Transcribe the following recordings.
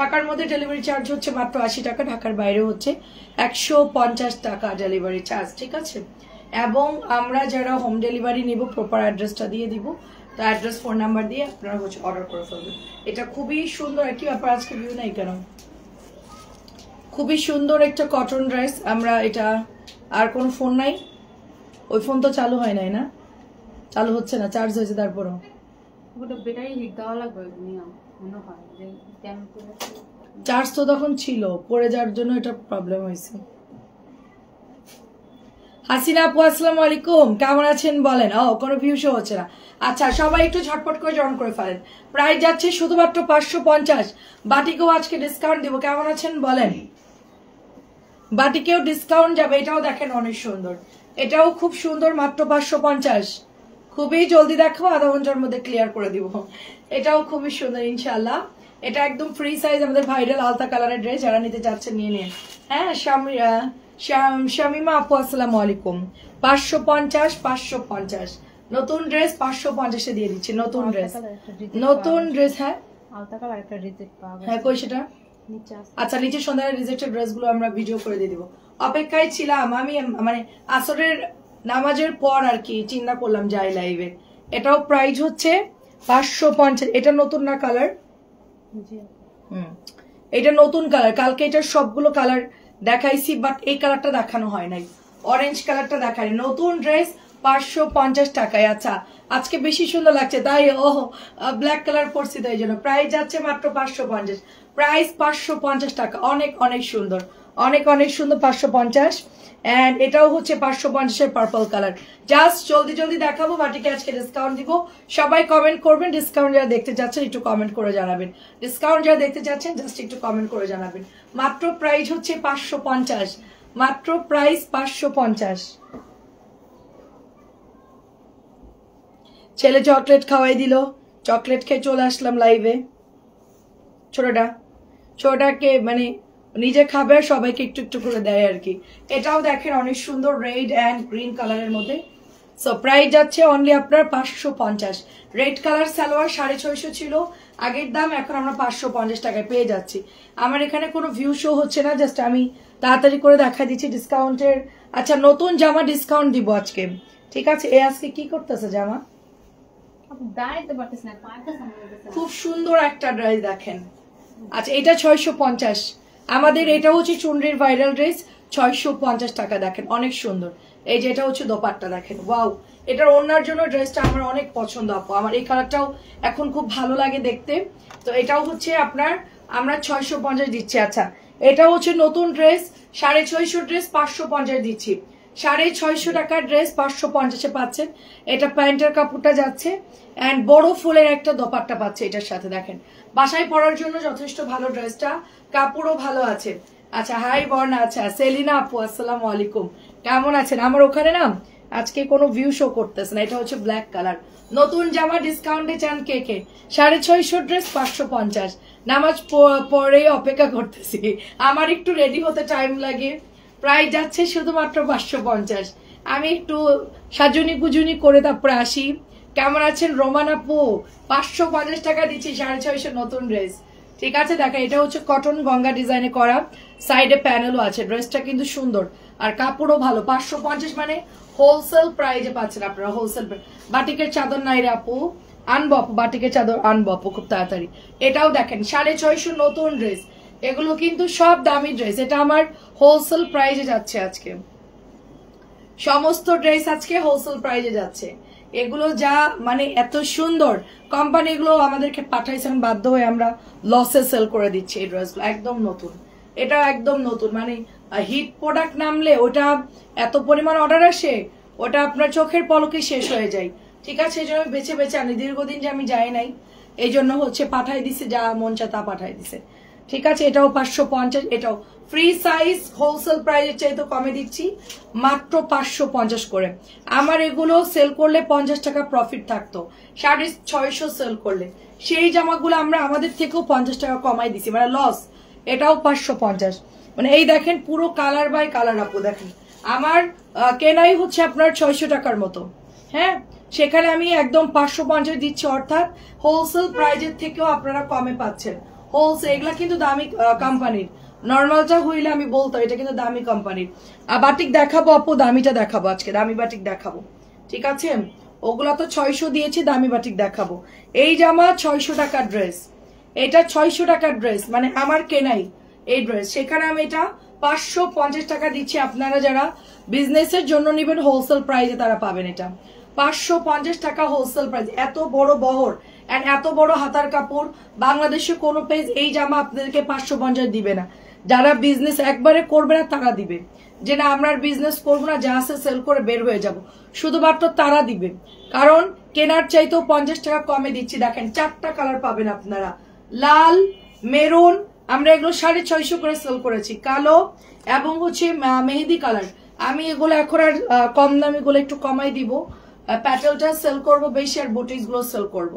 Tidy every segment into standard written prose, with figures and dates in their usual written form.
ঢাকার মধ্যে delivery charge হচ্ছে মাত্র 80 টাকা, ঢাকার বাইরে হচ্ছে 150 টাকা ডেলিভারি চার্জ, ঠিক আছে। এবং আমরা যারা হোম ডেলিভারি নিব প্রপার অ্যাড্রেসটা দিয়ে দিব, তো অ্যাড্রেস ফোন নাম্বার দিয়ে আপনারা হচ্ছে অর্ডার করে ফেলবেন। এটা খুবই সুন্দর একটি ব্যাপার, আজকে ভিউ নাই কেন, খুবই সুন্দর একটা কটন ড্রেস। আমরা এটা আর কোন ফোন নাই, ওই ফোন তো চালু হয় নাই না, চালু হচ্ছে না, চার্জ হয়েছে তারপরও চার্জ তো তখন ছিল, পড়ে যাওয়ার জন্য এটা প্রবলেম হয়েছে। হাসিনা আপু আসসালামু আলাইকুম, কেমন আছেন বলেন। ও কোনো ভিউ শো হচ্ছে না, আচ্ছা সবাই একটু ঝটপট করে জয়েন করে ফেলেন। প্রাইস যাচ্ছে শুধুমাত্র 550। বাটিকেও আজকে ডিসকাউন্ট দিব, কেমন আছেন বলেন। বাটিকেও ডিসকাউন্ট যাবে, এটাও দেখেন অনেক সুন্দর, এটাও খুব সুন্দর, মাত্র 550। খুবই জলদি দেখো, আধা ঘন্টার মধ্যে ক্লিয়ার করে দিব। এটাও খুবই সুন্দর ইনশাল্লাহ। এটা একদম ফ্রি সাইজ, আমাদের ভাইরাল আলতা কালারের ড্রেস, যারা নিতে চাচ্ছেন নিয়ে নিন। হ্যাঁ শামিমা আপু আসসালামু আলাইকুম। 550 550 নতুন ড্রেস 550-এ দিয়ে দিচ্ছি, নতুন ড্রেস, নতুন ড্রেস। হ্যাঁ হ্যাঁ কই সেটা, আচ্ছা নিচে সন্ধ্যার রিজেক্টেড ড্রেসগুলো আমরা ভিডিও করে দিয়ে দিব। অপেক্ষায় ছিলাম আমি, মানে আসরের নামাজের পর আর কি চিন্তা করলাম যাই লাইভে। এটাও প্রাইস হচ্ছে 550। এটা নতুন না কালার, এটা নতুন কালার, কালকে এটার সবগুলো কালার দেখাইছি, বাট এই কালারটা দেখানো হয় নাই, অরেঞ্জ কালারটা দেখায়নি। নতুন ড্রেস 550 টাকায়। আচ্ছা আজকে বেশি সুন্দর লাগছে তাই ও ব্ল্যাক কালার পরছি, তাই জন্য প্রাইস যাচ্ছে মাত্র 550, প্রাইস 550 টাকা। অনেক অনেক সুন্দর, অনেক অনেক সুন্দর, 550। এন্ড এটাও হচ্ছে 550-এর পার্পল কালার। জাস্ট জলদি জলদি দেখাবো, বাটিকে আজকে ডিসকাউন্ট দিব। সবাই কমেন্ট করবেন, ডিসকাউন্ট যারা দেখতে চাচ্ছেন একটু কমেন্ট করে জানাবেন, ডিসকাউন্ট যারা দেখতে চাচ্ছেন জাস্ট একটু কমেন্ট করে জানাবেন। মাত্র প্রাইস হচ্ছে 550, মাত্র প্রাইস 550। ছেলে চকলেট খাওয়াই দিল, চকলেট খেয়ে চলে আসলাম লাইভে। ছোটটাকে মানে নিজে খাবে আর সবাইকে একটু একটু করে দেয় আর কি। এটাও দেখেন অনেক সুন্দর, রেড অ্যান্ড গ্রিন কালারের মধ্যে। সো প্রাইস যাচ্ছে অনলি আপনার 550। রেড কালার সালোয়ার 650 ছিল আগের দাম, এখন আমরা 550 টাকায় পেয়ে যাচ্ছি। আমার এখানে কোনো ভিউ শো হচ্ছে না, জাস্ট আমি তাড়াতাড়ি করে দেখা দিচ্ছি ডিসকাউন্টের। আচ্ছা নতুন জামা ডিসকাউন্ট দিব আজকে, ঠিক আছে। এ আজকে কি করতেছে জামা, খুব সুন্দর একটা ড্রেস দেখেন। আচ্ছা এটা 650, আমাদের এটা হচ্ছে চুনরির ভাইরাল ড্রেস, 650 টাকা। দেখেন অনেক সুন্দর, এই যে এটা হচ্ছে দোপাট্টা দেখেন, ওয়াও। এটার ওড়নার জন্য ড্রেসটা আমার অনেক পছন্দ আপু, আমার এই কালারটাও এখন খুব ভালো লাগে দেখতে। তো এটাও হচ্ছে আপনার আমরা 650 দিচ্ছি। আচ্ছা এটা হচ্ছে নতুন ড্রেস, 650 ড্রেস 550 দিচ্ছি, 650 টাকার ড্রেস 550-এ পাচ্ছেন। এটা প্যান্টের কাপড়টা যাচ্ছে এন্ড বড় ফুলের একটা দোপাট্টা পাচ্ছে এটার সাথে। দেখেন বাসায় পরার জন্য যথেষ্ট ভালো ড্রেসটা, কাপড়ও ভালো আছে। আচ্ছা হাই বর্ণা, আচ্ছা সেলিনা আপু আসসালামু আলাইকুম, কেমন আছেন। আমার ওখানে না আজকে কোনো ভিউ শো করতেছে না। এটা হচ্ছে ব্ল্যাক কালার, নতুন জামা ডিসকাউন্টে চান কে কে। 650 ড্রেস 550, নামাজ পড়ে অপেক্ষা করতেছি, আমার একটু রেডি হতে টাইম লাগে। প্রাইস যাচ্ছে শুধুমাত্র 550। আমি একটু সাজুনি গুজুনি করে তারপরে আসি। কেমন আছেন রোমান আপু, 550 টাকা দিচ্ছি 650 নতুন ড্রেস, ঠিক আছে। দেখা এটা হচ্ছে কটন গঙ্গা ডিজাইনে করা, সাইডে প্যানেলও আছে, ড্রেসটা কিন্তু সুন্দর আর কাপড়ও ভালো। 550 মানে হোলসেল প্রাইজে পাচ্ছেন আপনারা, হোলসেল। বাটিকের চাদর নাই রে আপু, আনবো আপু, বাটিকের চাদর আনবো আপু খুব তাড়াতাড়ি। এটাও দেখেন 650 নতুন ড্রেস, এগুলো কিন্তু সব দামি ড্রেস। এটা আমার হোলসেল প্রাইজে যাচ্ছে আজকে, সমস্ত ড্রেস আজকে হোলসেল প্রাইজে যাচ্ছে। এগুলো যা মানে এত সুন্দর, কোম্পানি এগুলো আমাদেরকে পাঠাইছেন, বাধ্য হয়ে আমরা লসে সেল করে দিচ্ছি এই ড্রেসগুলো। একদম নতুন, এটা একদম নতুন, মানে হিট প্রোডাক্ট নামলে ওটা এত পরিমাণ অর্ডার আসে, ওটা আপনার চোখের পলকে শেষ হয়ে যায়, ঠিক আছে। এই জন্য বেছে বেছে আনি, দীর্ঘদিন যে আমি যাই নাই এই জন্য হচ্ছে পাঠাই দিছে, যা মন চা তা পাঠাই দিছে, ঠিক আছে। এটাও 550, এটাও ফ্রি সাইজ, হোলসেল প্রাইসের চাইতে কমে দিচ্ছি, মাত্র 550 করে। আমার এগুলো সেল করলে 50 টাকা প্রফিট থাকতো, 650 সেল করলে। সেই জামাগুলো আমরা আমাদের থেকেও 50 টাকা কমাই দিছি, মানে লস। এটাও 550, মানে এই দেখেন পুরো কালার বাই কালার আপু। দেখেন আমার কেনাই হচ্ছে আপনার 600 টাকার মতো, হ্যাঁ, সেখানে আমি একদম 550 দিচ্ছি, অর্থাৎ হোলসেল প্রাইজের থেকেও আপনারা কমে পাচ্ছেন। হোলসেল, এগুলা কিন্তু দামি কোম্পানির। নর্মালটা হইলে আমি বলতাম, এটা কিন্তু দামি কোম্পানির। আর বাটিক দেখাবো আপু, দামিটা দেখাবো আজকে, দামি বাটিক দেখাবো, ঠিক আছে? ওগুলা তো 600 দিয়েছি, দামি বাটিক দেখাবো। এই জামা 600 টাকার ড্রেস, এটা 600 টাকার ড্রেস, মানে আমার কেনাই এই ড্রেস, সেখানে আমি এটা 550 টাকা দিচ্ছি। আপনারা যারা বিজনেসের জন্য নিবেন হোলসেল প্রাইসে তারা পাবেন এটা 550 টাকা হোলসেল প্রাইস। এত বড় বহর এন্ড এত বড় হাতার কাপড় বাংলাদেশে কোনো পেজ এই জামা আপনাদেরকে 550 দিবে না। যারা বিজনেস একবারে করবে না তারা দিবে, যে না আমরা বিজনেস করবো না, যা আছে সেল করে বের হয়ে যাব, শুধুমাত্র তারা দিবে। কারণ কেনার চাইতেও 50 টাকা কমে দিচ্ছি। দেখেন 4টা কালার পাবেন আপনারা, লাল, মেরুন, আমরা এগুলো 650 করে সেল করেছি, কালো এবং হচ্ছে মেহেদি কালার। আমি এগুলো এখন আর কম দামি গুলো একটু কমাই দিব, প্যাটেলটা সেল করব বেশি আর বুটিক্স গুলো সেল করব।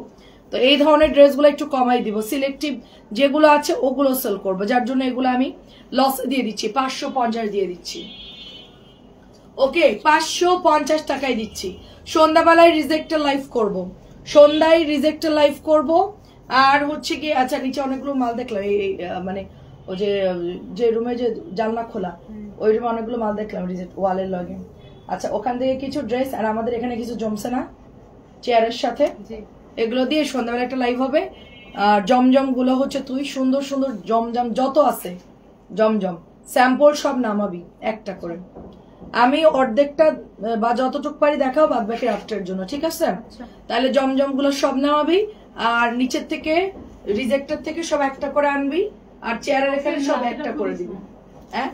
তো এই ধরনের ড্রেসগুলো একটু কমাই দিব, সিলেক্টিভ যেগুলো আছে ওগুলো সেল করব, যার জন্য এগুলো আমি লস দিয়ে দিচ্ছি, 550 দিয়ে দিচ্ছি। ওকে, 550 টাকায় দিচ্ছি। সন্ধ্যাবেলায় রিজেক্টের লাইভ করব, সন্ধ্যায় রিজেক্টের লাইভ করব। আর হচ্ছে কি, আচ্ছা নিচে অনেকগুলো মাল দেখলাম, এই মানে ওই যে রুমে যে জানলা খোলা, ওই রুমে অনেকগুলো মাল দেখলাম রিজেক্ট ওয়ালের লগে। আচ্ছা ওখান থেকে কিছু ড্রেস, আর আমাদের এখানে কিছু জমছে না চেয়ারের সাথে, এগুলো দিয়ে সন্ধ্যাবেলা একটা লাইভ হবে। আর জমজম গুলো হচ্ছে তুই সুন্দর সুন্দর জমজম যত আছে, জমজম স্যাম্পল সব নামাবি একটা করে। আমি অর্ধেকটা বা যতটুক পারি দেখাও, বাদ বাকি রাফটের জন্য, ঠিক আছে? তাহলে জমজম গুলো সব নামাবি, আর নিচের থেকে রিজেক্টের থেকে সব একটা করে আনবি, আর চেয়ারের এখানে সব একটা করে দিবি। হ্যাঁ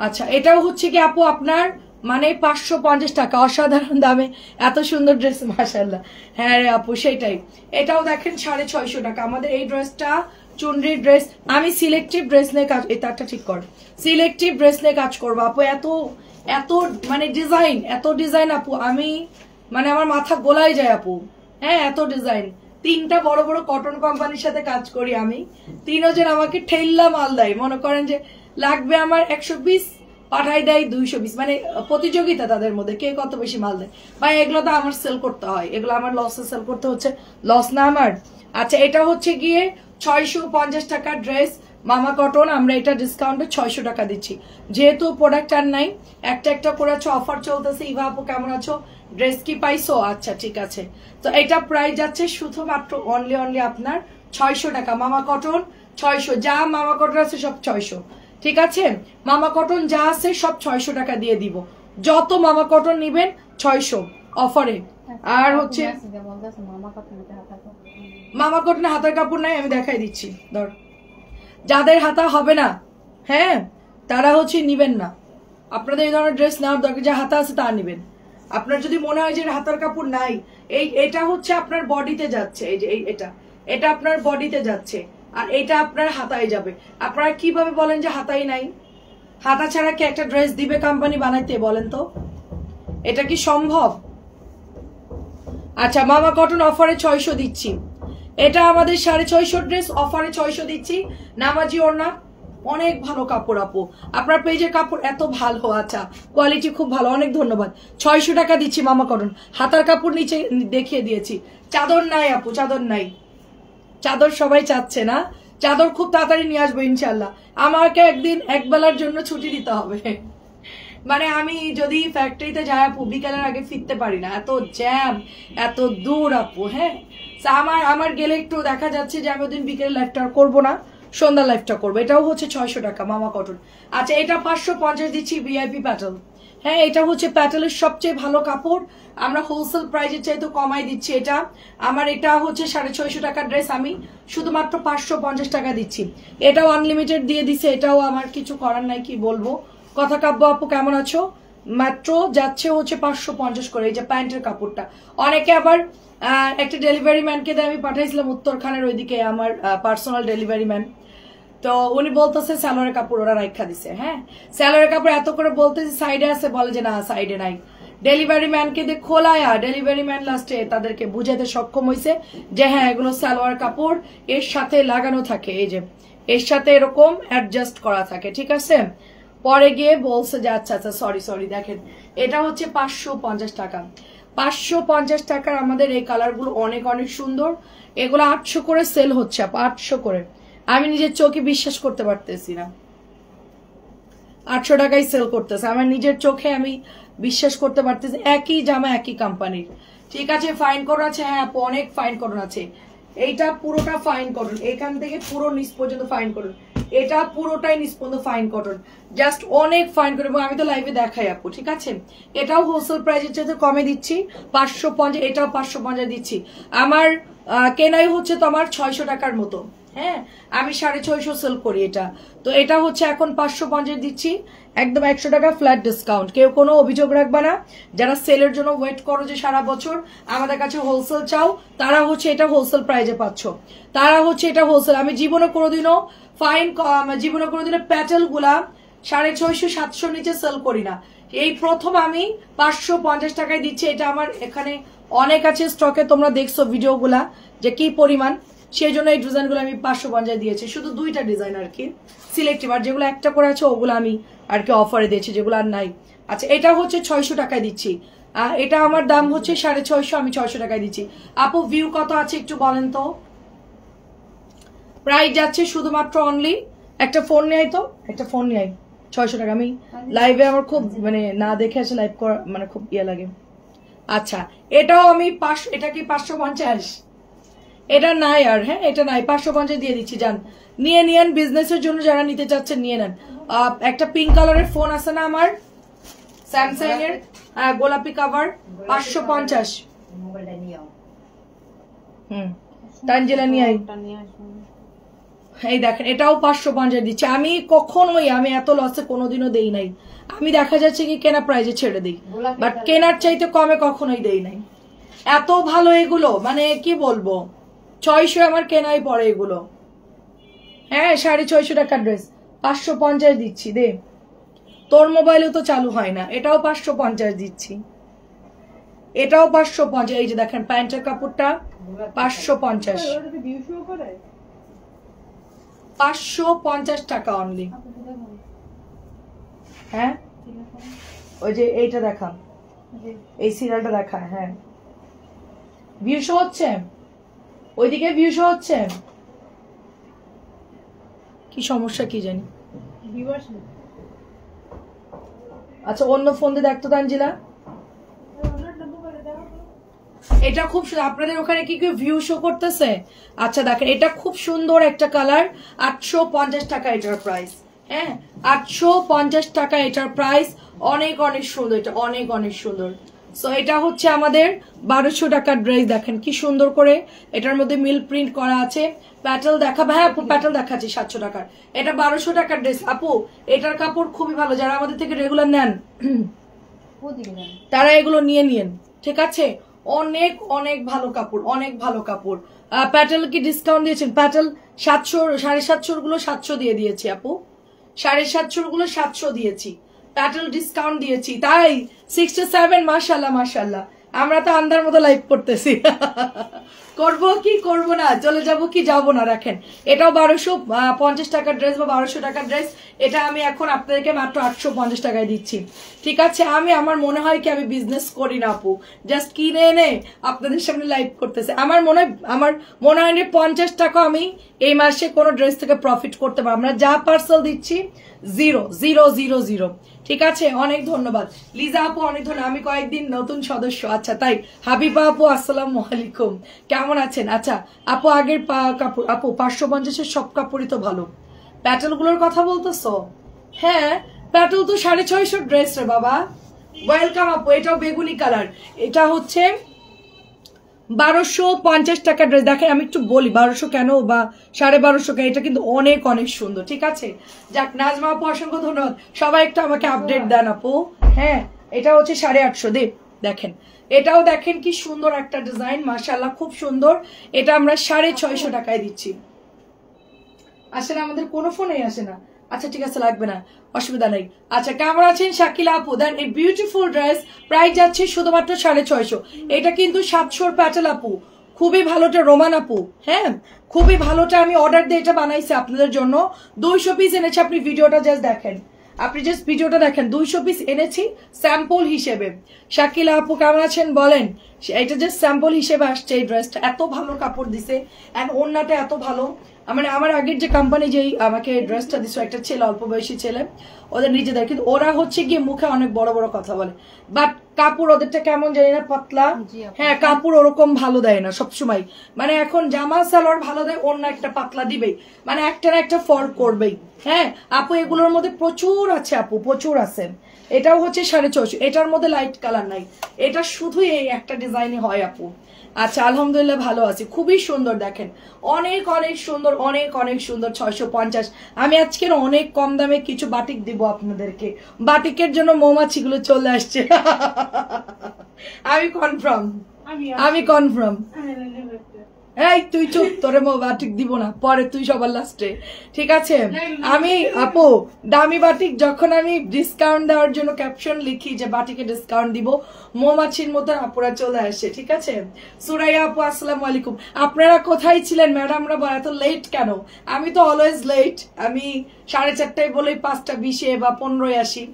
আচ্ছা, এটাও হচ্ছে কি আপু আপনার মানে 550 টাকা, অসাধারণ দামে এত সুন্দর ড্রেস, মাশাআল্লাহ। হ্যাঁ রে আপু সেটাই। এটাও দেখেন 650 টাকা। আমাদের এই ড্রেসটা চুনরির ড্রেস। আমি সিলেক্টিভ ড্রেস নিয়ে কাজ, এই তারটা ঠিক কর, সিলেক্টিভ ড্রেস নিয়ে কাজ করবো আপু। এত এত মানে ডিজাইন, এত ডিজাইন আপু, আমি মানে আমার মাথা গোলাই যায় আপু। হ্যাঁ এত ডিজাইন। 3টা বড় বড় কটন কোম্পানির সাথে কাজ করি আমি, 3 জন আমাকে ঠেল্লা মাল দেয়। মনে করেন যে লাগবে আমার 120, পাঠাই দেয় 220, মানে প্রতিযোগিতা তাদের মধ্যে কে কত বেশি মাল দেয়। ভাই এগুলো তো আমার সেল করতে হয়, এগুলো আমার লসে সেল করতে হচ্ছে, লস না আমার। আচ্ছা এটা হচ্ছে গিয়ে 650 টাকার ড্রেস, মামা কটন। আমরা এটা ডিসকাউন্টে 600 টাকা দিচ্ছি, যেহেতু প্রোডাক্ট আর নাই, একটা একটা করে অফার চলতেছে। ইভা আপু কেমন আছো? ড্রেস কি পাইছো? আচ্ছা ঠিক আছে। তো এটা প্রাইস যাচ্ছে শুধুমাত্র অনলি আপনার 600 টাকা। মামা কটন 600, যা মামা কটন আছে সব 600, ঠিক আছে? মামা কটন যা আছে সব 600 টাকা দিয়ে দিব। যত মামা কটন নিবেন 600 অফারে। আর হচ্ছে মামা কটনে হাতার কাপড় নাই, আমি দেখাই দিচ্ছি। ধর যাদের হাতা হবে না, হ্যাঁ তারা হচ্ছে নিবেন না। আপনাদের এই ধরনের ড্রেস নেওয়ার দরকার, যা হাতা আছে তা নিবেন। আপনার যদি মনে হয় যে হাতার কাপড় নাই, এটা হচ্ছে আপনার বডিতে যাচ্ছে, এই যে এটা আপনার বডিতে যাচ্ছে, আর এটা আপনার হাতায় যাবে। আপনারা কিভাবে বলেন যে হাতাই নাই? হাতা ছাড়া কি একটা ড্রেস দিবে কোম্পানি বানাইতে? বলেন তো, এটা কি সম্ভব? আচ্ছা মামা কটন অফারে 600 দিচ্ছি। এটা আমাদের 650 ড্রেস, অফারে 600 দিচ্ছি। নামাজি ওড়না, অনেক ভালো কাপড় আপু, আপনার পেজের কাপড় এত ভালো, আচ্ছা কোয়ালিটি খুব ভালো, অনেক ধন্যবাদ। 600 টাকা দিচ্ছি মামা কটন। হাতার কাপড় নিচে দেখিয়ে দিয়েছি। চাদর নাই আপু, চাদর নাই। চাদর সবাই চাচ্ছে না, চাদর খুব তাড়াতাড়ি নিয়ে আসবো ইনশাল্লাহ। আমাকে একদিন একবেলার জন্য ছুটি দিতে হবে, মানে আমি যদি ফ্যাক্টরিতে যাই আপু বিকালের আগে ফিরতে পারি না, এত জ্যাম, এত দূর আপু। হ্যাঁ আমার গেলে একটু দেখা যাচ্ছে যে আমি ওদিন বিকেলে লাইফটা করবো না, সন্ধ্যা লাইফটা করবো। এটাও হচ্ছে 600 টাকা মামা কটন। আচ্ছা এটা 550 দিচ্ছি, ভিআইপি প্যাটেল। হ্যাঁ এটা হচ্ছে প্যাটেলের সবচেয়ে ভালো কাপড়, আমরা হোলসেল প্রাইসের চাইতে কমাই দিচ্ছি। এটা আমার, এটা হচ্ছে 650 টাকার ড্রেস, আমি শুধুমাত্র 550 টাকা দিচ্ছি। এটাও আনলিমিটেড দিয়ে দিচ্ছে, এটাও আমার কিছু করার নাই, কি বলবো। কথা কাব্য আপু কেমন আছো? মাত্র যাচ্ছে হচ্ছে 550 করে। এই যে প্যান্টের কাপড়টা, অনেকে আবার একটা ডেলিভারি ম্যানকে দিয়ে আমি পাঠাইছিলাম উত্তরখানের ওইদিকে, আমার পার্সোনাল ডেলিভারি ম্যান। তো উনি বলতেছে স্যালোয়ারের কাপড় ওরা রাখা দিছে। হ্যাঁ স্যালোয়ারের কাপড় এত করে বলতেছে সাইডে আছে, বলে যে না সাইডে নাই। ডেলিভারি ম্যানকে দিয়ে খোলায়া ডেলিভারি ম্যান লাস্টে তাদেরকে বুঝাতে সক্ষম হয়েছে যে হ্যাঁ এগুলো সালোয়ার কাপড়, এর সাথে লাগানো থাকে, এই যে এর সাথে এরকম অ্যাডজাস্ট করা থাকে, ঠিক আছে? পরে গিয়ে বলছে যে আচ্ছা আচ্ছা সরি। দেখেন এটা হচ্ছে 550 টাকা। 550 টাকার আমাদের এই কালারগুলো অনেক অনেক সুন্দর। এগুলো 800 করে সেল হচ্ছে আপু, 800 করে। আমি নিজের চোখে বিশ্বাস করতে পারতেছি না, 800 টাকায় সেল করতেছে। আমার নিজের চোখে আমি বিশ্বাস করতে পারতেছি। একই জামা একই কোম্পানির। ঠিক আছে, ফাইন কটন আছে, হ্যাঁ আপু অনেক ফাইন কটন আছে। এইটা পুরোটা ফাইন কটন, এখান থেকে পুরো নিচ পর্যন্ত ফাইন কটন, এটা পুরোটাই নিচ পর্যন্ত ফাইন কটন, জাস্ট অনেক ফাইন কটন। এবং আমি তো লাইভে দেখাই আপু, ঠিক আছে। এটাও হোলসেল প্রাইসের চাইতে কমে দিচ্ছি, 550, এটাও 550 দিচ্ছি। আমার কেনাই হচ্ছে তো আমার 600 টাকার মতো, হ্যাঁ আমি 650 সেল করি এটা। তো এটা হচ্ছে এখন 550 দিচ্ছি, একদম 100 টাকা ফ্ল্যাট ডিসকাউন্ট। কেউ কোনো অভিযোগ রাখবে না, যারা সেলের জন্য ওয়েট করো যে সারা বছর আমাদের কাছে হোলসেল চাও, তারা হচ্ছে এটা হোলসেল প্রাইজে পাচ্ছ, তারা হচ্ছে এটা হোলসেল। আমি জীবনে কোনোদিনও প্যাটেল গুলা 650 700 নিচে সেল করি না। এই প্রথম আমি 550 টাকায় দিচ্ছি। এটা আমার এখানে অনেক আছে স্টকে, তোমরা দেখছো ভিডিওগুলা যে কি পরিমাণ, সেই জন্য এই ডিজাইনগুলো আমি 550 দিয়েছি। শুধু 2টা ডিজাইন আর কি সিলেক্টিভ, আর যেগুলো একটা করে আছে ওগুলো আমি আর কি অফারে দিয়েছি, যেগুলো আর নাই। আচ্ছা, এটা হচ্ছে 600 টাকায় দিচ্ছি, এটা আমার দাম হচ্ছে 650, আমি 600 টাকায় দিচ্ছি। আপু ভিউ কত আছে একটু বলেন তো? প্রাইস যাচ্ছে শুধুমাত্র অনলি, একটা ফোন নেই তো, একটা ফোন নেই 600 টাকা। আমি লাইভে আমার খুব মানে না দেখে আসে লাইভ করা মানে খুব ইয়ে লাগে। আচ্ছা, এটাও আমি 500, এটা কি 550? এটা নাই আর, হ্যাঁ এটা নাই, 550 দিয়ে দিচ্ছি। যান নিয়ে নিয়েন, বিজনেসের জন্য যারা নিতে চাচ্ছেন নিয়ে নেন। একটা পিঙ্ক কালারের ফোন আছে না আমার, স্যামসাং এর, গোলাপি কাভার, 550। তানজিলা নিয়ে আই, এই দেখেন এটাও 550 দিচ্ছে। আমি কখনোই আমি এত লসে কোনোদিনও দেই নাই। আমি দেখা যাচ্ছে কি কেনা প্রাইজে ছেড়ে দিই, বাট কেনার চাইতে কমে কখনোই দেই নাই। এত ভালো এগুলো, মানে কি বলবো, 600 আমার কেনাই পড়ে এগুলো। হ্যাঁ 650 টাকার ড্রেস 550 দিচ্ছি। দে, তোর মোবাইলেও তো চালু হয় না। এটাও 550 দিচ্ছি, এটাও 550। এই যে দেখেন প্যান্টের কাপড়টা 550, 550 টাকা অনলি। হ্যাঁ ওই যে এইটা দেখা, এই সিরিয়ালটা দেখা, হ্যাঁ ভিউ শো হচ্ছে, ওইদিকে ভিউ শো হচ্ছে, কি সমস্যা কি জানি। আচ্ছা অন্য ফোন দিয়ে দেখতো তানজিলা। এটা খুব আপনাদের ওখানে কি কি ভিউ শো করতেছে? আচ্ছা দেখেন এটা খুব সুন্দর একটা কালার, 850 টাকা এটার প্রাইস। হ্যাঁ 850 টাকা এটার প্রাইস, অনেক অনেক সুন্দর, এটা অনেক অনেক সুন্দর। সো এটা হচ্ছে আমাদের 1200 টাকার ড্রেস। দেখেন কি সুন্দর করে এটার মধ্যে মিল প্রিন্ট করা আছে। প্যাটেল দেখাবো, হ্যাঁ আপু প্যাটেল দেখাচ্ছি 700 টাকার। এটা 1200 টাকার ড্রেস আপু, এটার কাপড় খুবই ভালো। যারা আমাদের থেকে রেগুলার নেন তারা এগুলো নিয়ে নিন, ঠিক আছে। অনেক অনেক ভালো কাপড়, অনেক ভালো কাপড়। প্যাটেল কি ডিসকাউন্ট দিয়েছেন? প্যাটেল 700, 750 গুলো 700 দিয়ে দিয়েছি আপু, 750 গুলো 700 দিয়েছি, প্যাটেল ডিসকাউন্ট দিয়েছি। তাই 67, মাশাল্লাহ মাশাল্লাহ। আমরা তো আন্দার মতো লাইভ করতেছি। করব কি করব না, চলে যাব কি যাব না। রাখেন এটাও 1250 টাকার ড্রেস বা 1200 টাকার ড্রেস। এটা আমি এখন আপনাদেরকে মাত্র 850 টাকায় দিচ্ছি, ঠিক আছে। আমি আমার মনে হয় কি আমি বিজনেস করি না আপু, জাস্ট কিনে এনে আপনাদের সামনে লাইভ করতেছে। আমার মনে হয় 50 টাকা আমি এই মাসে কোনো ড্রেস থেকে প্রফিট করতে পারবো। আমরা যা পার্সেল দিচ্ছি 0, ঠিক আছে। অনেক ধন্যবাদ লিজা আপু, অনেক ধন্যবাদ। আমি কয়েকদিন নতুন সদস্য, আচ্ছা তাই। হাবিবা আপু আসসালামু আলাইকুম, কেমন আছেন? আচ্ছা আপু আগের কাপড়, আপু 550-এর সব কাপড়ই তো ভালো। প্যাটেল গুলোর কথা বলতেছো? হ্যাঁ প্যাটেল তো 650 ড্রেস রে বাবা। ওয়েলকাম আপু। এটাও বেগুনি কালার, এটা হচ্ছে 1250 টাকা ড্রেস। দেখেন আমি একটু বলি 1200 কেন বা 1250 কেন, এটা কিন্তু অনেক অনেক সুন্দর, ঠিক আছে। যাক নাজমা আপু অসংখ্য ধন্যবাদ, সবাই একটু আমাকে আপডেট দেন আপু। হ্যাঁ এটা হচ্ছে 850। দেখেন এটাও দেখেন কি সুন্দর একটা ডিজাইন, মাশাআল্লাহ খুব সুন্দর। এটা আমরা 650 টাকায় দিচ্ছি। আসে না, আমাদের কোনো ফোনেই আসে না। আচ্ছা ঠিক আছে, লাগবে না, অসুবিধা নেই। আচ্ছা কেমন আছেন শাকিলা আপু? দেন এই বিউটিফুল ড্রেস প্রাইস যাচ্ছে শুধুমাত্র 650। এটা কিন্তু 700 প্যাটেল আপু, খুবই ভালোটা রোমান আপু, হ্যাঁ খুবই ভালোটা। আমি অর্ডার দিয়ে এটা বানাইছি আপনাদের জন্য, 200 পিস এনেছি। আপনি ভিডিওটা জাস্ট দেখেন, আপনি জাস্ট ভিডিওটা দেখেন, 200 পিস এনেছি স্যাম্পল হিসেবে। শাকিলা আপু কেমন আছেন বলেন? এটা জাস্ট স্যাম্পল হিসেবে আসছে এই ড্রেসটা। এত ভালো কাপড় দিছে এন্ড ওড়নাটা এত ভালো। মানে আমার আগের যে কোম্পানি যেই আমাকে ড্রেসটা দিছে, একটা ছেলে, অল্প বয়সী ছেলে, ওদের নিজেদের, কিন্তু ওরা হচ্ছে গিয়ে মুখে অনেক বড় বড় কথা বলে, বাট কাপড় ওদেরটা কেমন জানি না, পাতলা। হ্যাঁ, কাপড় ওরকম ভালো দেয় না সবসময়। মানে এখন জামা সালোয়ার ভালো দেয়, অন্য একটা পাতলা দিবেই, মানে একটা না একটা ফল করবেই। হ্যাঁ আপু, এগুলোর মধ্যে প্রচুর আছে আপু, প্রচুর আছে। এটাও হচ্ছে 450, এটার মধ্যে লাইট কালার নাই, এটা শুধু এই একটা ডিজাইনই হয় আপু। আচ্ছা আলহামদুলিল্লাহ ভালো আছি, খুবই সুন্দর দেখেন, অনেক অনেক সুন্দর, অনেক অনেক সুন্দর। 650। আমি আজকের অনেক কম দামে কিছু বাটিক দিব আপনাদেরকে। বাটিকের জন্য মৌমাছিগুলো চলে আসছে। আমি কনফার্ম, আমি কনফার্ম। এই তুই চুপ, তোরে বাটিক দিব না, পরে তুই সবার লাস্টে, ঠিক আছে? আমি আপু দামি বাটিক যখন আমি ডিসকাউন্ট দেওয়ার জন্য ক্যাপশন লিখি যে বাটিকে ডিসকাউন্ট দিব, মৌমাছির মতো আপুরা চলে আসে, ঠিক আছে? সুরাইয়া আপু আসসালামু আলাইকুম। আপনারা কোথায় ছিলেন ম্যাডামরা, এত লেট কেন? আমি তো অলওয়েজ লেট, আমি 4:30 বলেই 5:20 বা 15 আসি।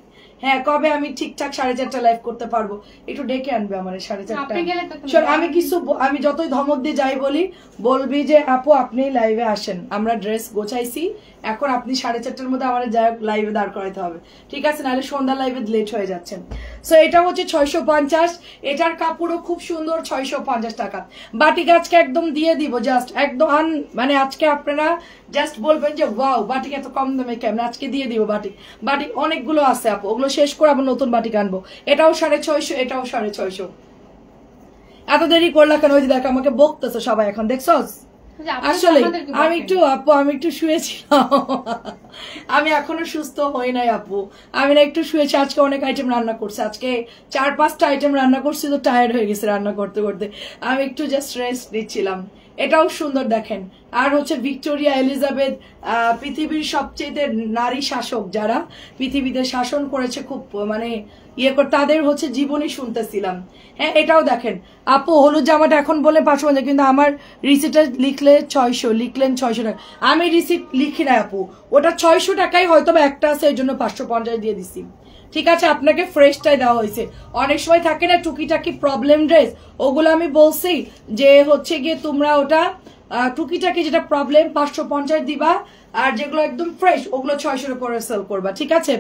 হ্যাঁ, কবে আমি ঠিকঠাক 4:30 লাইভ করতে পারবো? একটু ডেকে আনবে আমার 4:30। আমি কিছু, আমি যতই ধমক দিয়ে যাই বলবি যে আপু আপনি লাইভে আসেন, আমরা ড্রেস গোছাইছি, এখন আপনি 4:30 মধ্যে আমার লাইভে দাঁড় করাইতে হবে, ঠিক আছে? নাহলে সন্ধ্যা লাইভে লেট হয়ে যাচ্ছেন। সো এটা হচ্ছে 650, এটার কাপড়ও খুব সুন্দর, 650 টাকা। বাটিক আজকে একদম দিয়ে দিব, জাস্ট একদম মানে আজকে আপনারা জাস্ট বলবেন যে ওয়াও বাটিক এত কম দামে কেমন, আজকে দিয়ে দিব বাটিক। বাটিক অনেকগুলো আছে আপু, ওগুলো শেষ করে আবার নতুন বাটিক আনবো। এটাও 650, এটাও 650। এত দেরি করলা কেন? ওই যে দেখ আমাকে বকতেছো সবাই এখন, দেখছস? আসলে আমি একটু আপু, আমি একটু শুয়েছিলাম, আমি এখনো সুস্থ হই নাই আপু, আমি না একটু শুয়েছি। আজকে অনেক আইটেম রান্না করছে, আজকে 4-5টা আইটেম রান্না করছি, তো টায়ার্ড হয়ে গেছে রান্না করতে করতে, আমি একটু জাস্ট রেস্ট নিচ্ছিলাম। এটাও সুন্দর দেখেন। আর হচ্ছে ভিক্টোরিয়া এলিজাবেথ, পৃথিবীর সবচেয়ে নারী শাসক, যারা পৃথিবীতে শাসন করেছে খুব মানে ইয়ে করে, তাদের হচ্ছে জীবনী শুনতেছিলাম। হ্যাঁ এটাও দেখেন আপু, হলুদ জামাটা এখন বলে 550, কিন্তু আমার রিসিটটা লিখলে 600, লিখলেন 600 টাকা। আমি রিসিট লিখি না আপু, ওটা 600 টাকাই হয়তো একটা আছে, এই জন্য 550 দিয়ে দিছি, ঠিক আছে? আপনাকে ফ্রেশটাই দেওয়া হয়েছে। অনেক সময় থাকে না টুকিটাকি প্রবলেম ড্রেস, ওগুলো আমি বলছি যে হচ্ছে গিয়ে তোমরা ওটা টুকিটাকি যেটা প্রবলেম 550 দিবা, আর যেগুলো একদম ফ্রেশ ওগুলো 600 করে সেল করবা, ঠিক আছে?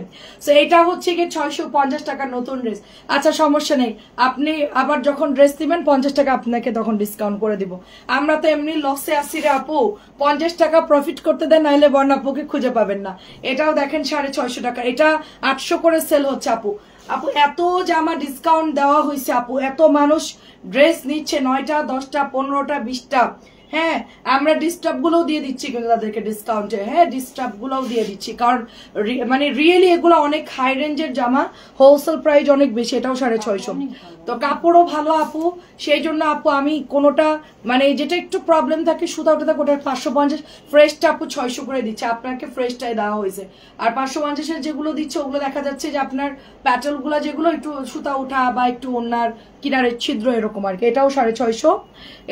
সো এটা হচ্ছে গিয়ে 650 টাকার নতুন ড্রেস। আচ্ছা সমস্যা নেই, আপনি আবার যখন ড্রেস দিবেন 50 টাকা আপনাকে তখন ডিসকাউন্ট করে দিব। আমরা তো এমনি লসে আসি রে আপু, 50 টাকা প্রফিট করতে দেন, নাইলে বর্ণাপুকে খুঁজে পাবেন না। এটাও দেখেন 650 টাকা, এটা 800 করে সেল হচ্ছে আপু। আপু এত জামা ডিসকাউন্ট দেওয়া হয়েছে আপু, এত মানুষ ড্রেস নিচ্ছে, 9টা 10টা 15টা 20টা। হ্যাঁ আমরা ডিস্টার্ব গুলোও দিয়ে দিচ্ছি কিন্তু তাদেরকে ডিসকাউন্টে, হ্যাঁ ডিস্টার্ব গুলোও দিয়ে দিচ্ছি, কারণ মানে রিয়েলি এগুলো অনেক হাই রেঞ্জের জামা, হোলসেল প্রাইস অনেক বেশি, এটাও 650। তো কাপড়ও ভালো আপু, সেই জন্য আপু আমি কোনোটা মানে যেটা একটু প্রবলেম থাকে সুতা উঠে থাকে ওটা 550, ফ্রেশটা আপু 600 করে দিচ্ছে, আপনাকে ফ্রেশটাই দেওয়া হয়েছে। আর 550-এর যেগুলো দিচ্ছে ওগুলো দেখা যাচ্ছে যে আপনার প্যাটেল গুলা যেগুলো একটু সুতা উঠা বা একটু ওনার কিনারের ছিদ্র এরকম আর কি। এটাও 650,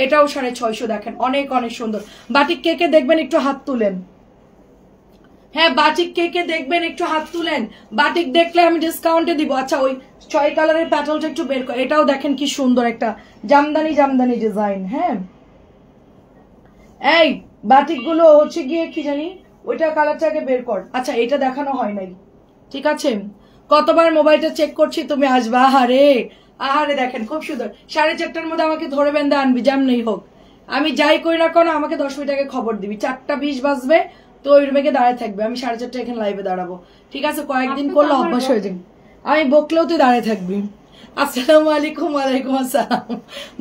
এটাও 650 দেখেন, অনেক অনেক সুন্দর। বাটিক কে কে দেখবেন একটু হাত তুলেন, হ্যাঁ বাটিক কে কে দেখবেন একটু হাত তুলেন, বাটিক দেখলে আমি ডিসকাউন্টে দিব। আচ্ছা ওই 6 কালারের প্যাটেলটা একটু বের কর, এটাও দেখেন কি সুন্দর একটা জামদানি জামদানি ডিজাইন। হ্যাঁ এই বাটিক গুলো হচ্ছে গিয়ে কি জানি ওইটা কালারটাকে বের কর। আচ্ছা এটা দেখানো হয় নাই, ঠিক আছে? কতবার মোবাইলটা চেক করছি, তুমি আসবা। আহারে আহারে দেখেন খুব সুন্দর, 4:30-টার মধ্যে আমাকে ধরে বেঁধে আনবি, যেমনই হোক। আমি যাই করি না কেন আমাকে 10 মিনিট আগে খবর দিবি, 4:20 বাজবে তো ওই রুমে দাঁড়ায় থাকবে, আমি 4:30 এখানে লাইভে দাঁড়াবো, ঠিক আছে? কয়েকদিন করলে অভ্যাস হয়ে যাবে, আমি বকলেও তুই দাঁড়ায় থাকবি। আসসালামু আলাইকুম। ওয়ালাইকুম আসসালাম।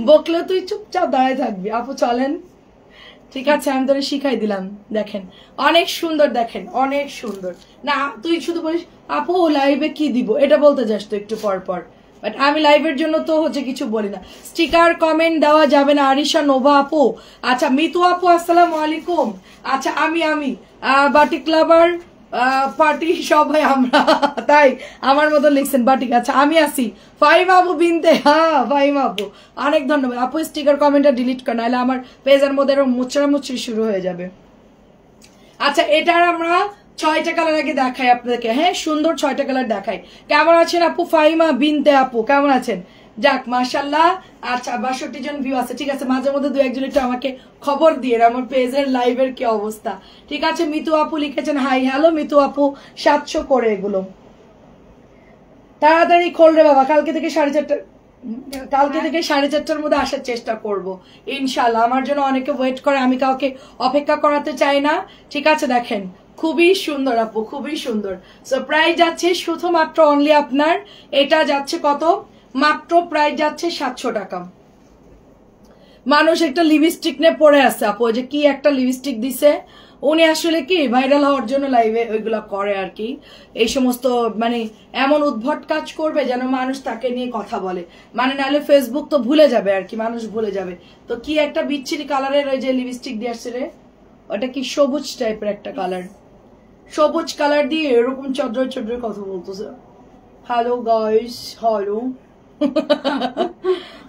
বকলেও তুই চুপচাপ দাঁড়ায় থাকবি। আপু চলেন, ঠিক আছে? আমি তোরে শিখাই দিলাম। দেখেন অনেক সুন্দর, দেখেন অনেক সুন্দর না। তুই শুধু বলিস আপু লাইভে কি দিব, এটা বলতে যাস তো একটু পর পর, বাট আমি লাইভের জন্য তো হচ্ছে কিছু বলি না। স্টিকার কমেন্ট দেওয়া যাবে না। আরিশা নোভা আপু, আচ্ছা মিতু আপু আসসালামু আলাইকুম। আচ্ছা আমি বাটিক লাভার পার্টি সবাই আমরা, তাই আমার মতো লিখছেন বাটিক। আচ্ছা আমি আসি ফাইম আপু বিনতে, হ্যাঁ ফাইম আপু অনেক ধন্যবাদ আপু। স্টিকার কমেন্টটা ডিলিট কর, নাহলে আমার পেজের মধ্যে মুচড়া মুচড়ি শুরু হয়ে যাবে। আচ্ছা এটার আমরা 6টা কালার আগে দেখাই আপনাদেরকে। হ্যাঁ সুন্দর 6টা কালার দেখাই। কেমন আছেন আপু? ফাহিমা বিনতে আপু কেমন আছেন? যাক মাশাআল্লাহ। আচ্ছা 62 জন ভিউ আছে, ঠিক আছে। মাঝে মধ্যে দু একজন একটু আমাকে খবর দিয়ে আমার পেজের লাইভের কি অবস্থা। ঠিক আছে, মিতু আপু লিখেছেন হাই। হ্যালো মিতু আপু, 700 করে এগুলো। তাড়াতাড়ি খোল রে বাবা, কালকে থেকে 4:30টার মধ্যে আসার চেষ্টা করব ইনশাল্লাহ। আমার জন্য অনেকে ওয়েট করে, আমি কাউকে অপেক্ষা করাতে চাই না। ঠিক আছে, দেখেন খুবই সুন্দর আপু, খুবই সুন্দর। সো প্রাইস যাচ্ছে শুধুমাত্র অনলি আপনার, এটা যাচ্ছে কত? মাত্র প্রাইস যাচ্ছে 700 টাকা। মানুষ একটা লিপস্টিক নিয়ে পড়ে আছে আপু, যে কি একটা লিপস্টিক দিছে। উনি আসলে কি ভাইরাল হওয়ার জন্য লাইভে ওইগুলা করে আর কি, এই সমস্ত মানে এমন উদ্ভট কাজ করবে যেন মানুষ তাকে নিয়ে কথা বলে, মানে নাহলে ফেসবুক তো ভুলে যাবে আর কি, মানুষ ভুলে যাবে। তো কি একটা বিচ্ছিরি কালারের ওই যে লিপস্টিক দিয়ে আসছে রে, ওটা কি সবুজ টাইপের একটা কালার, সবুজ কালার দিয়ে এরকম চদ্র চদ্র কথা বলতেছে। হ্যালো গাইস, হ্যালো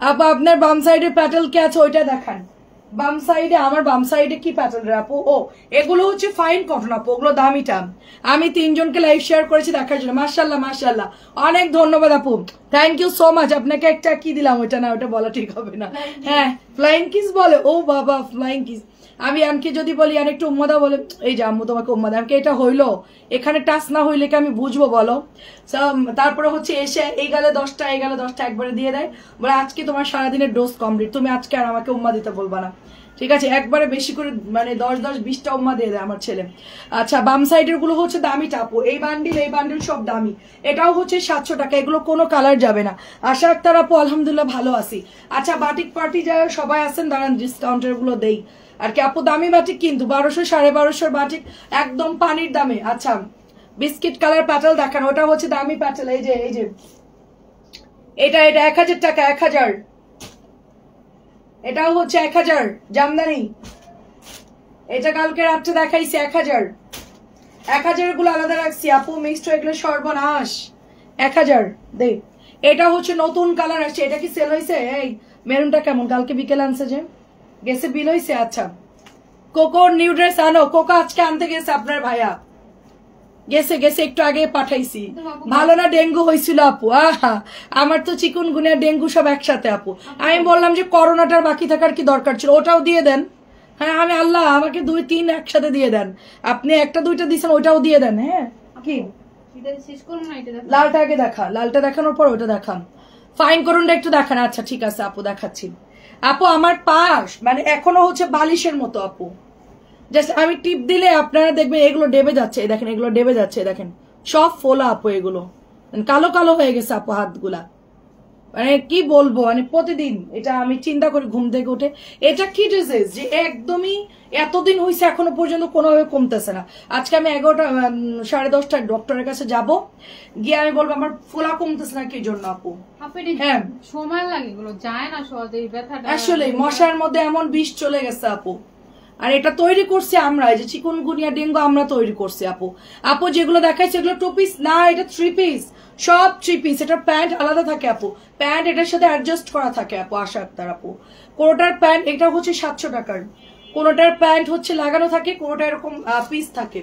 আপু আপনার বাম সাইডে প্যাটেল কে আছে ওইটা দেখান। বাম সাইডে, আমার বাম সাইডে কি প্যাটেল রে আপু? ও এগুলো হচ্ছে ফাইন কটন আপু, ওগুলো দামিটা। আমি 3 জনকে লাইভ শেয়ার করেছি দেখার জন্য। মাশাআল্লাহ মাশাআল্লাহ, অনেক ধন্যবাদ আপু, থ্যাংক ইউ সো মাচ। আপনাকে একটা কি দিলাম ওইটা না, ওটা বলা ঠিক হবে না। হ্যাঁ ফ্লাইং কিস বলে, ও বাবা ফ্লাইং কিস। আমি আনকে যদি বলি আর একটু উম্মাদা বলে, এই যে আম্মু তোমাকে উম্মাদা, আমাকে এটা হইলো এখানে টাচ না হইলে কি আমি বুঝবো বলো? তারপরে হচ্ছে এসে এই গেলে 10টা, এই গেলে 10টা একবারে দিয়ে দেয়, বলে আজকে তোমার সারাদিনের ডোজ কমপ্লিট, তুমি আজকে আর আমাকে উম্মা দিতে বলবা না। ঠিক আছে, একবারে বেশি করে মানে 10-20টা উম্মা দিয়ে দেয় আমার ছেলে। আচ্ছা বাম সাইডের গুলো হচ্ছে দামি টাপু, এই বান্ডিল সব দামি। এটাও হচ্ছে 700 টাকা, এগুলো কোনো কালার যাবে না। আশা আক্তার আপু আলহামদুলিল্লাহ ভালো আছি। আচ্ছা বাটিক পার্টি যারা সবাই আছেন দাঁড়ান, ডিসকাউন্টের গুলো দেই আর কি আপু। দামি বাটিক কিন্তু 1200 1250 বাটিক একদম পানির দামে। আচ্ছা বিস্কিট কালার প্যাটেল দেখান, ওটা হচ্ছে দামি প্যাটেল। এই যে এটা 1000 টাকা, 1000। এটাও হচ্ছে 1000 জামদানি। এটা কালকে রাত্রে দেখাইছি 1000। 1000 গুলো আলাদা রাখছি আপু, মিক্সড হয়ে গেলে সর্বনাশ। 1000 দে। এটা হচ্ছে নতুন কালার আসছে, এটা কি সেল হয়েছে? এই মেরুনটা কেমন? কালকে বিকেল আনছে যে, গেছে বিল হয়েছে। আচ্ছা কোকোর নিউ ড্রেস আনো, কোকো আজকে আনতে গেছে আপনার ভাইয়া, গেছে একটু আগে পাঠাইছি। ভালো না ডেঙ্গু হয়েছিল আপু? আহা আমার তো চিকুনগুনিয়া ডেঙ্গু সব একসাথে আপু। আমি বললাম যে করোনাটার বাকি থাকার কি দরকার ছিল, ওটাও দিয়ে দেন। হ্যাঁ আমি আল্লাহ আমাকে 2-3 একসাথে দিয়ে দেন। আপনি 1-2টা দিচ্ছেন, ওটাও দিয়ে দেন। হ্যাঁ কি লালটা আগে দেখা, লালটা দেখানোর পর ওটা দেখান। ফাইন করুনটা একটু দেখান। আচ্ছা ঠিক আছে আপু দেখাচ্ছি। আপু আমার পাশ মানে এখনো হচ্ছে বালিশের মতো আপু, জাস্ট আমি টিপ দিলে আপনারা দেখবেন এগুলো ডেবে যাচ্ছে। দেখেন এগুলো ডেবে যাচ্ছে, দেখেন সব ফোলা আপু, এগুলো কালো কালো হয়ে গেছে আপু হাতগুলা। মানে কি বলবো, মানে প্রতিদিন এটা আমি চিন্তা করি ঘুম থেকে উঠে, এটা কি ডিজিজ যে একদমই এতদিন হয়েছে এখনো পর্যন্ত কোনোভাবে কমতেছে না। আজকে আমি 11টা 10:30টায় ডক্টরের কাছে যাব, গিয়ে আমি বলবো আমার ফোলা কমতেছে না কি জন্য আপু। হ্যাঁ সময় লাগে, এগুলো যায় না সহজে ব্যথাটা। আসলে মশার মধ্যে এমন বিষ চলে গেছে আপু। আর এটা তৈরি করছি আমরা, এই যে চিকুনগুনিয়া ডেঙ্গু আমরা তৈরি করছি আপু। আপু যেগুলো দেখাইছে এগুলো 2 পিস না, এটা 3 পিস, সব 3 পিস। এটা প্যান্ট আলাদা থাকে আপু, প্যান্ট এটার সাথে অ্যাডজাস্ট করা থাকে আপু। আশা আক্তার আপু কোনোটার প্যান্ট এটা হচ্ছে 700 টাকার, কোনোটার প্যান্ট হচ্ছে লাগানো থাকে, কোনোটা এরকম পিস থাকে।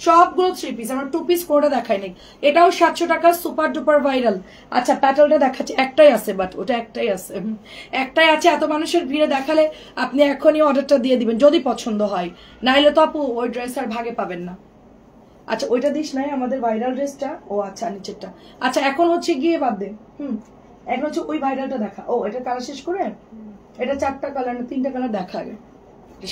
সবগুলো 3 পিস, আমরা 2 পিস কোনোটা দেখাই নাই। এটাও 700 টাকা, সুপার ডুপার ভাইরাল। আচ্ছা প্যাটেলটা দেখাচ্ছি, একটাই আছে, বাট ওটা একটাই আছে, একটাই আছে। এত মানুষের ভিড়ে দেখালে আপনি এখনই অর্ডারটা দিয়ে দিবেন যদি পছন্দ হয়, নাইলে তো আপু ওই ড্রেস আর ভাগে পাবেন না। আচ্ছা ওইটা দিস নাই আমাদের ভাইরাল ড্রেসটা। ও আচ্ছা নিচেরটা। আচ্ছা এখন হচ্ছে গিয়ে বাদ দে, এখন হচ্ছে ওই ভাইরালটা দেখা। ও এটা কালার শেষ করে, এটা 4টা কালার না 3টা কালার দেখা আগে।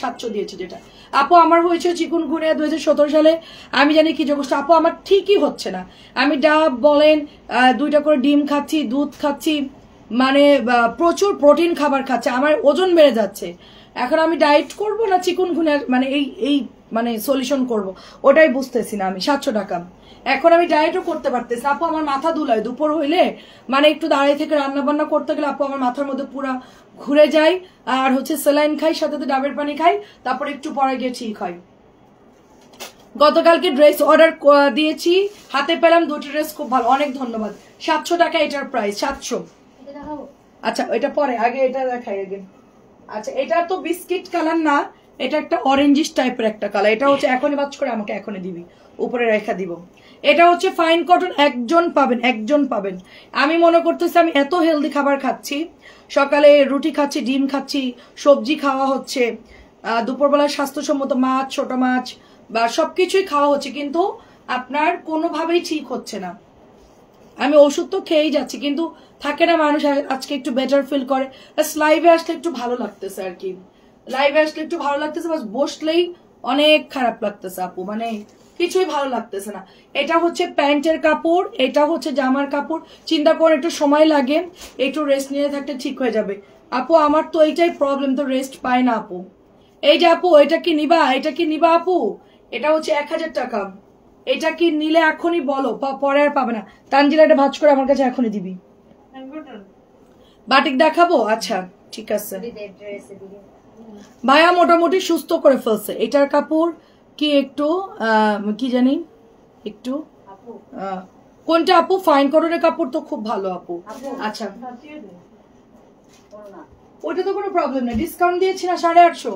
700 দিয়েছে যেটা আপু আমার হয়েছে চিকুনগুনিয়া 2017 সালে। আমি জানি কি যোগষ্ট আপু, আমার ঠিকই হচ্ছে না। আমি ডাব বলেন 2টা করে ডিম খাচ্ছি, দুধ খাচ্ছি, মানে প্রচুর প্রোটিন খাবার খাচ্ছে, আমার ওজন বেড়ে যাচ্ছে। এখন আমি ডায়েট করব না চিকুনগুনিয়ার মানে এই মানে সলিউশন করব, ওটাই বুঝতেছি না আমি। 700 টাকা এখন আমি ডায়েটও করতে পারতেছি আপু। আমার মাথা ধুলায় দুপুর হইলে, মানে একটু দাঁড়িয়ে থেকে রান্না বান্না করতে গেলে আপু আমার মাথার মধ্যে পুরা ঘুরে যায়। আর হচ্ছে স্যালাইন খাই, সাথে ডাবের পানি খাই, তারপর একটু পরে গিয়ে ঠিক হয়। গতকালকে ড্রেস অর্ডার দিয়েছি, হাতে পেলাম 2টা ড্রেস, খুব ভালো, অনেক ধন্যবাদ। 700 টাকা এটার প্রাইস, 700। আচ্ছা এটা পরে, আগে এটা দেখাই আগে। আচ্ছা এটা তো বিস্কিট কালার না, এটা একটা অরেঞ্জিশ টাইপের একটা কালার, এটা হচ্ছে এখনই বাজ করে আমাকে এখনই দিবি, উপরে রেখা দিব। এটা হচ্ছে ফাইন কটন, একজন পাবেন। আমি মনে করতেছি আমি এত হেলদি খাবার খাচ্ছি, সকালে রুটি খাচ্ছি, ডিম খাচ্ছি, সবজি খাওয়া হচ্ছে, দুপুরবেলা স্বাস্থ্যসম্মত মাছ, ছোট মাছ বা সবকিছুই খাওয়া হচ্ছে, কিন্তু আপনার কোনোভাবেই ঠিক হচ্ছে না। আমি ওষুধ তো খেয়েই যাচ্ছি, কিন্তু থাকে না মানুষ আজকে একটু বেটার ফিল করে, লাইভে আসলে একটু ভালো লাগতেছে আর কি, লাইভে আসলে একটু ভালো লাগতেছে, বাস বসলেই অনেক খারাপ লাগতেছে আপু, মানে কিছুই ভালো লাগতেছে না। এটা হচ্ছে প্যান্টের কাপড়, এটা হচ্ছে জামার কাপড়, চিন্তা করে একটু সময় লাগে, একটু রেস্ট নিয়ে থাকলে ঠিক হয়ে যাবে। আপু আমার তো এইটাই প্রবলেম, তো রেস্ট পায় না আপু। এই যে আপু এটা কি নিবা, এটা কি নিবা আপু? এটা হচ্ছে 1000 টাকা, এটা কি নিলে এখনই বলো, পরে আর পাবে না। তানজিলা এটা ভাঁজ করে আমার কাছে এখনই দিবি। বাটিক দেখাবো, আচ্ছা ঠিক আছে। ভাইয়া মোটামুটি সুস্থ করে ফেলছে। এটার কাপড় কি একটু কি জানি একটু কোনটা আপু? ফাইন কটনের কাপড় তো খুব ভালো আপু। আচ্ছা ওটা তো কোনো প্রবলেম নেই, ডিসকাউন্ট দিয়েছি না 850,